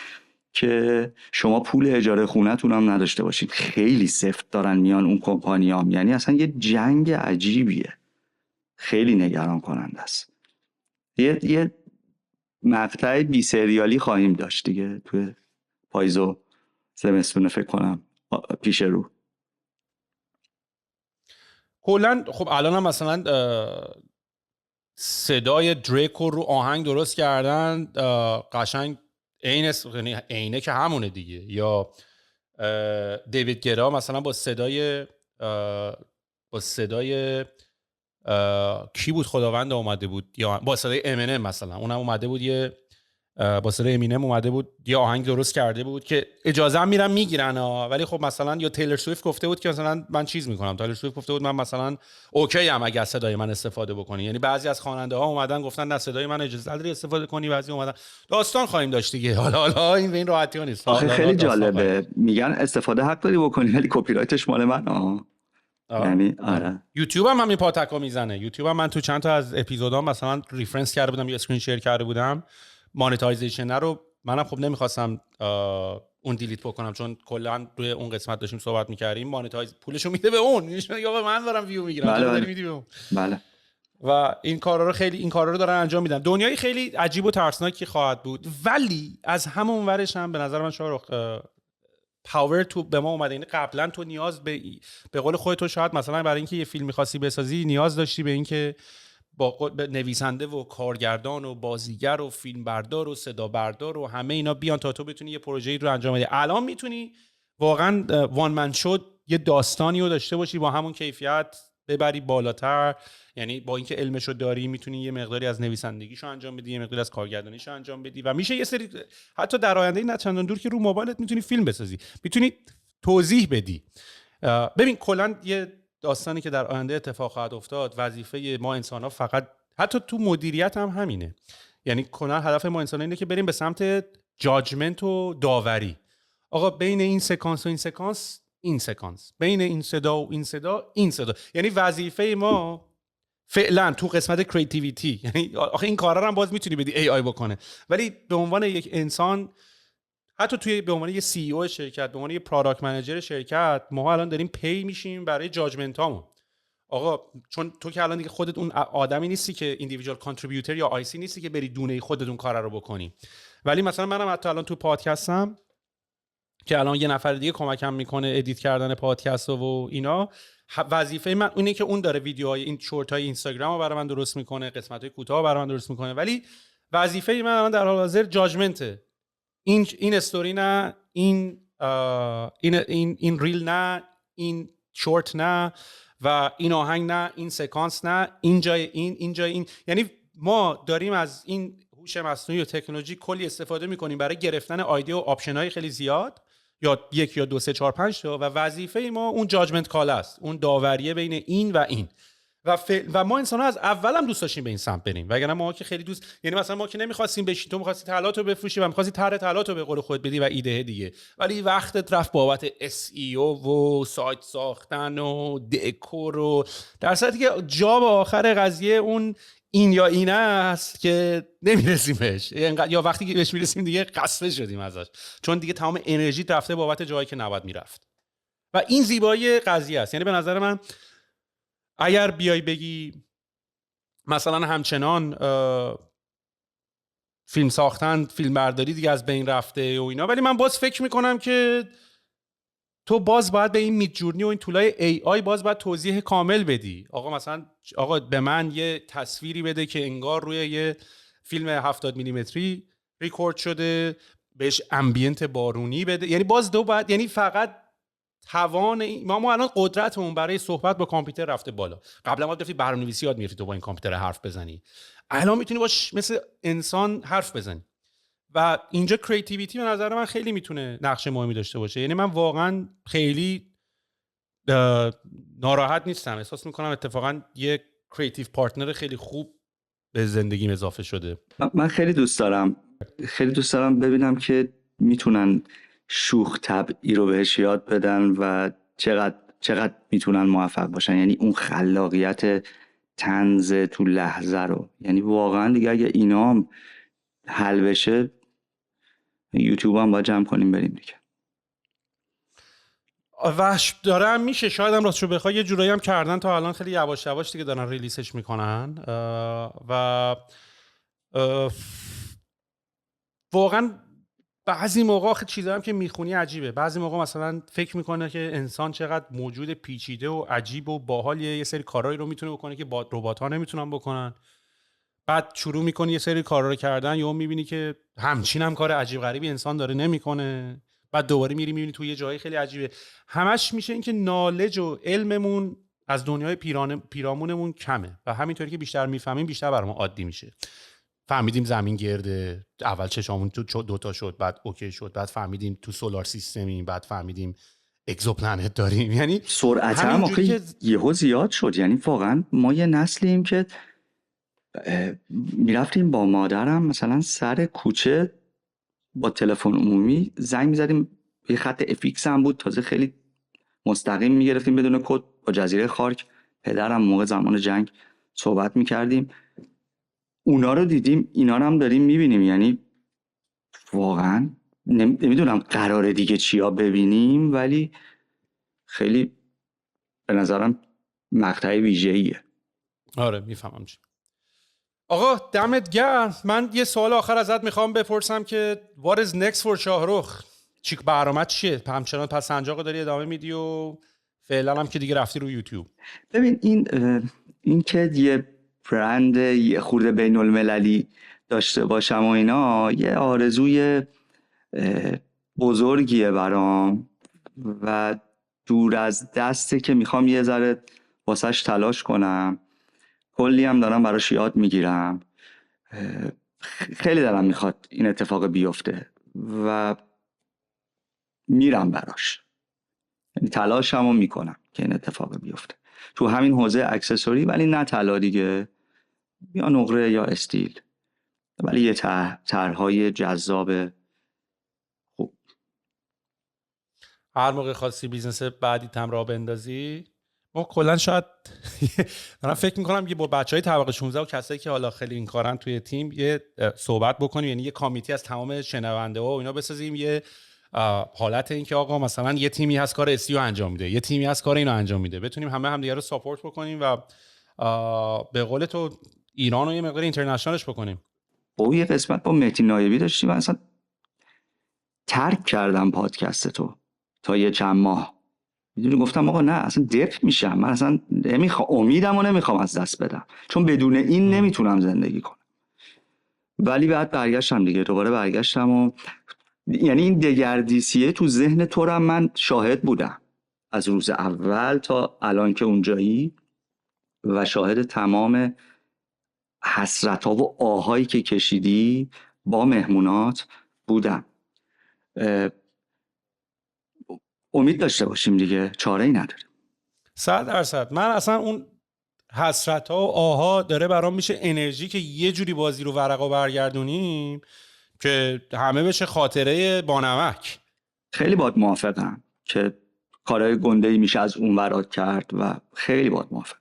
که شما پول اجاره خونه‌تون هم نداشته باشید. خیلی سفت دارن میان اون کمپانیام، یعنی اصلا یه جنگ عجیبیه، خیلی نگران کننده است. یه مقطع بی سریالی خواهیم داشت دیگه توی پاییز و زمستون فکر کنم پیش رو. کلا خب الان هم مثلا صدای دریکو رو آهنگ درست کردن قشنگ عینه که همونه دیگه. یا دیوید گرا مثلا با صدای کی بود خداوند اومده بود، یا با صدای امینم مثلا اونم اومده بود یه با صدای امینم اومده بود یه آهنگ درست کرده بود که اجازه هم میرن میگیرن ولی خب مثلا یا تیلر سویفت گفته بود که مثلا من چیز میکنم، تیلر سویفت گفته بود من مثلا اوکی ام اگه صدای من استفاده بکنی. یعنی بعضی از خواننده ها اومدن گفتن نه صدای من اجازه نداری استفاده کنی، بعضی اومدن داستان خواهیم داشت دیگه. حالا این به این راحتی ها نیست. آخه خیلی جالبه میگن استفاده حق داری بکنی ولی کپی رایتش مال من. یعنی آره یوتیوب هم همین پاتکو میزنه. یوتیوب هم من تو چند تا از اپیزودام مثلا ریفرنس کرده بودم یا اسکرین شیر کرده بودم، مانتایزیشن رو منم خب نمیخواستم اون دیلیت بکنم چون کلا روی اون قسمت داشتیم صحبت میکردیم. مانتایز پولشو میده به اون، یا من دارم ویو میگیرم بله میدی به اون. بله. و این کارا رو دارن انجام میدن. دنیای خیلی عجیب و ترسناکی خواهد بود، ولی از همون ورش هم به نظر من شاید پاور تو به ما اومده. این قبلا تو نیاز به قول خودت تو شاید مثلا برای اینکه یه فیلم می‌خواستی بسازی نیاز داشتی به اینکه با نویسنده و کارگردان و بازیگر و فیلمبردار و صدا بردار و همه اینا بیان تا تو بتونی یه پروژه‌ای رو انجام بدی. الان میتونی واقعا وان من شد یه داستانی رو داشته باشی با همون کیفیت ببری بالاتر. یعنی با اینکه علمشو داری میتونی یه مقداری از نویسندگیشو انجام بدی، یه مقداری از کارگردانیشو انجام بدی و میشه یه سری حتی در آینده نه چندان دور که رو موبایلت میتونی فیلم بسازی، میتونی توضیح بدی. ببین کلا یه داستانی که در آینده اتفاق خواهد افتاد، وظیفه ما انسان‌ها فقط حتی تو مدیریت هم همینه. یعنی کلا هدف ما انسان‌ها اینه که بریم به سمت جاجمنت و داوری. آقا بین این سکانس و این سکانس این سکانس، بین این صدا و این صدا این صدا. یعنی وظیفه ما فعلا تو قسمت کریتیویتی، یعنی آخه این کارا رو هم باز میتونی بدی ای آی بکنه، ولی به عنوان یک انسان حتی توی به عنوان یه سی ای او شرکت، به عنوان یه پروداکت منیجر شرکت، ما الان داریم پی میشیم برای جاجمنت هامون. آقا چون تو که الان دیگه خودت اون آدمی نیستی که ایندیویدوال کانتریبیوتور یا آی سی نیستی که بری دونه خودت اون کارا رو بکنی. ولی مثلا منم حتی الان تو پادکستم که الان یه نفر دیگه کمکم میکنه ادیت کردن پادکست و اینا، وظیفه من اینه که اون داره ویدیوهای این شورت های اینستاگرام رو برای من درست میکنه، قسمت های کوتاه رو برای من درست میکنه، ولی وظیفه من الان در حال حاضر جاجمنته. این استوری نه، این ریل نه، این شورت نه و این آهنگ نه، این سکانس نه، این جای این. یعنی ما داریم از این هوش مصنوعی و تکنولوژی کلی استفاده میکنیم برای گرفتن ایده و آپشن های خیلی زیاد، یا یک یا دو سه چهار پنج تا، و وظیفه ما اون جاجمنت کال است، اون داوریه بین این و این. و ما انسان ها از اول هم دوست داشتیم به این سمت بریم، وگرنه ما که خیلی دوست، یعنی مثلا ما که نمیخواستیم بشین، تو میخواستی طلاتو بفروشی و میخواستی طرح طلاتو به قول خودت بدی و ایده دیگه، ولی وقتت رفت بابت SEO و سایت ساختن و دکور و در صورتی که جواب آخر قضیه اون این یا این است که نمیرسیم بهش، یا وقتی که بهش میرسیم دیگه خسته شدیم ازش، چون دیگه تمام انرژی رفته بابت جایی که نباید میرفت. و این زیبایی قضیه است. یعنی به نظر من اگر بیای بگی مثلا همچنان فیلم ساختن، فیلم برداری دیگه از بین رفته و اینا، ولی من باز فکر میکنم که تو باز باید به این میدجورنی و این طولای AI باز باید توضیح کامل بدی. آقا مثلا به من یه تصویری بده که انگار روی یه فیلم 70 میلیمتری ریکورد شده، بهش امبینت بارونی بده. یعنی باز باید، یعنی فقط توان ما الان قدرتمون برای صحبت با کامپیوتر رفته بالا. قبلا ما داشتی برنامه‌نویسی یاد می‌گرفتی تو با این کامپیوتر حرف بزنی، الان میتونی باش مثل انسان حرف بزنی. و اینجا کریتیویتی به نظر من خیلی میتونه نقش مهمی داشته باشه. یعنی من واقعا خیلی ناراحت نیستم، احساس میکنم اتفاقا یه کریتیو پارتنر خیلی خوب به زندگیم اضافه شده. من خیلی دوست دارم ببینم که میتونن شوخ طبعی رو بهش یاد بدن و چقدر میتونن موفق باشن. یعنی اون خلاقیت طنز تو لحظه رو، یعنی واقعا دیگه اگه اینا هم حل بشه، یوتیوب هم باید جمع کنیم بریم دیگه. وش دارم میشه، شاید هم راستشو بخوای یه جورایی هم کردن تا الان، خیلی یواش یواش دیگه دارن ریلیسش میکنن. و واقعا بعضی موقع چیزا هم که میخونی عجیبه. بعضی موقع مثلا فکر میکنه که انسان چقدر موجود پیچیده و عجیب و باحال، یه سری کارهایی رو میتونه بکنه که ربات‌ها نمیتونن بکنن. بعد شروع میکنی یه سری کارا رو کردن، یا میبینی که همچین هم کار عجیب غریبی انسان داره نمیکنه. بعد دوباره میری میبینی تو یه جایی خیلی عجیبه. همش میشه این که نالج و علممون از دنیای پیرامونمون کمه و همینطوری که بیشتر میفهمیم بیشتر برامون عادی میشه. فهمیدیم زمین گرده، اول چشامون تو دوتا شد، بعد اوکی شد، بعد فهمیدیم تو سولار سیستمیم، بعد فهمیدیم اگزوپلنت داریم. یعنی سرعت هم همینجوری آخه یهو زیاد شد. یعنی واقعا ما یه نسلیم که میرفتیم با مادرم مثلا سر کوچه با تلفن عمومی زنگ میزدیم، یه خط افیکس هم بود تازه، خیلی مستقیم میگرفتیم بدون کد با جزیره خارک. پدرم موقع زمان جنگ صحبت میکردیم. اونا رو دیدیم، اینا رو هم داریم میبینیم. یعنی واقعا نمیدونم قراره دیگه چیا ببینیم، ولی خیلی به نظرم مقطع ویژه‌ایه. آره میفهمم چی. آقا دمت گرم. من یه سوال آخر ازت میخوام بپرسم که what is next for شاهرخ؟ چی برنامه چیه؟ همچنان پس سنجاقو داری ادامه میدی و فعلا هم که دیگه رفتی رو یوتیوب؟ ببین این که یه برند یه خورده بین المللی داشته باشم و اینا یه آرزوی بزرگیه برام و دور از دسته که میخوام یه ذره واسش تلاش کنم. کلی هم دارم براش یاد میگیرم. خیلی دارم میخواد این اتفاق بیفته و میرم براش. یعنی تلاشمو میکنم که این اتفاق بیفته تو همین حوزه اکسسوری، ولی نه طلا دیگه، یا نقره یا استیل، ولی یه طرح‌های جذاب خوب. هر موقع خواستی بیزنس بعدی تم راه بندازی، ما کلا شاید دارم فکر میکنم یه با بچهای طبقه 16 و کسایی که حالا خیلی این کارن توی تیم یه صحبت بکنیم، یعنی یه کامیتی از تمام شنونده ها و اینا بسازیم، یه حالت این که آقا مثلا یه تیمی هست کار استیو انجام میده، یه تیمی هست کار اینو انجام میده، بتونیم همه همدیگه رو ساپورت بکنیم و به قول تو ایران رو یه مقدار اینترنشنالش بکنیم. با یه قسمت با مهدی نایبی داشتیم، من اصلا ترک کردم پادکست تو تا یه چند ماه. میدونی گفتم آقا نه اصلا دپ میشم، من اصلا امیدمو نمیخوام از دست بدم، چون بدون این نمیتونم زندگی کنم. ولی بعد برگشتم دیگه، دوباره برگشتم و یعنی این دگردیسیه تو ذهن تو رو من شاهد بودم از روز اول تا الان که اونجایی، و شاهد تمام حسرت‌ها و آهایی که کشیدی با مهمونات بودم. امید داشته باشیم دیگه، چاره‌ای نداریم. 100%. من اصلا اون حسرت‌ها و آها داره برام میشه انرژی که یه جوری بازی رو ورقا برگردونیم که همه بشه خاطره بانمک. خیلی باهات موافقم که کارهای گنده‌ای میشه از اون ورات کرد و خیلی باهات موافقم.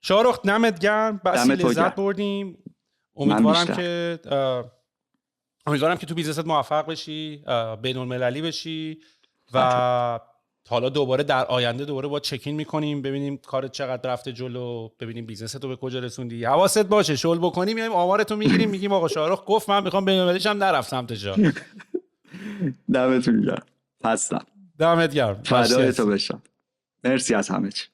شاهرخ دمت گرم، بسی لذت بردیم. امیدوارم که تو بیزنست موفق بشی، بین المللی بشی و حالا دوباره در آینده دوباره با چکین میکنیم ببینیم کارت چقدر رفته جلو، ببینیم بیزنست رو به کجا رسوندی. حواست باشه شغل بکنیم، میایم آمارتو میگیریم میگیم آقا شاهرخ گفت من میخوام بین المللیش هم نرفت سمت جا. دمتون گرم. هستم. دمت گرم. فدای تو بشم. مرسی از همه چی.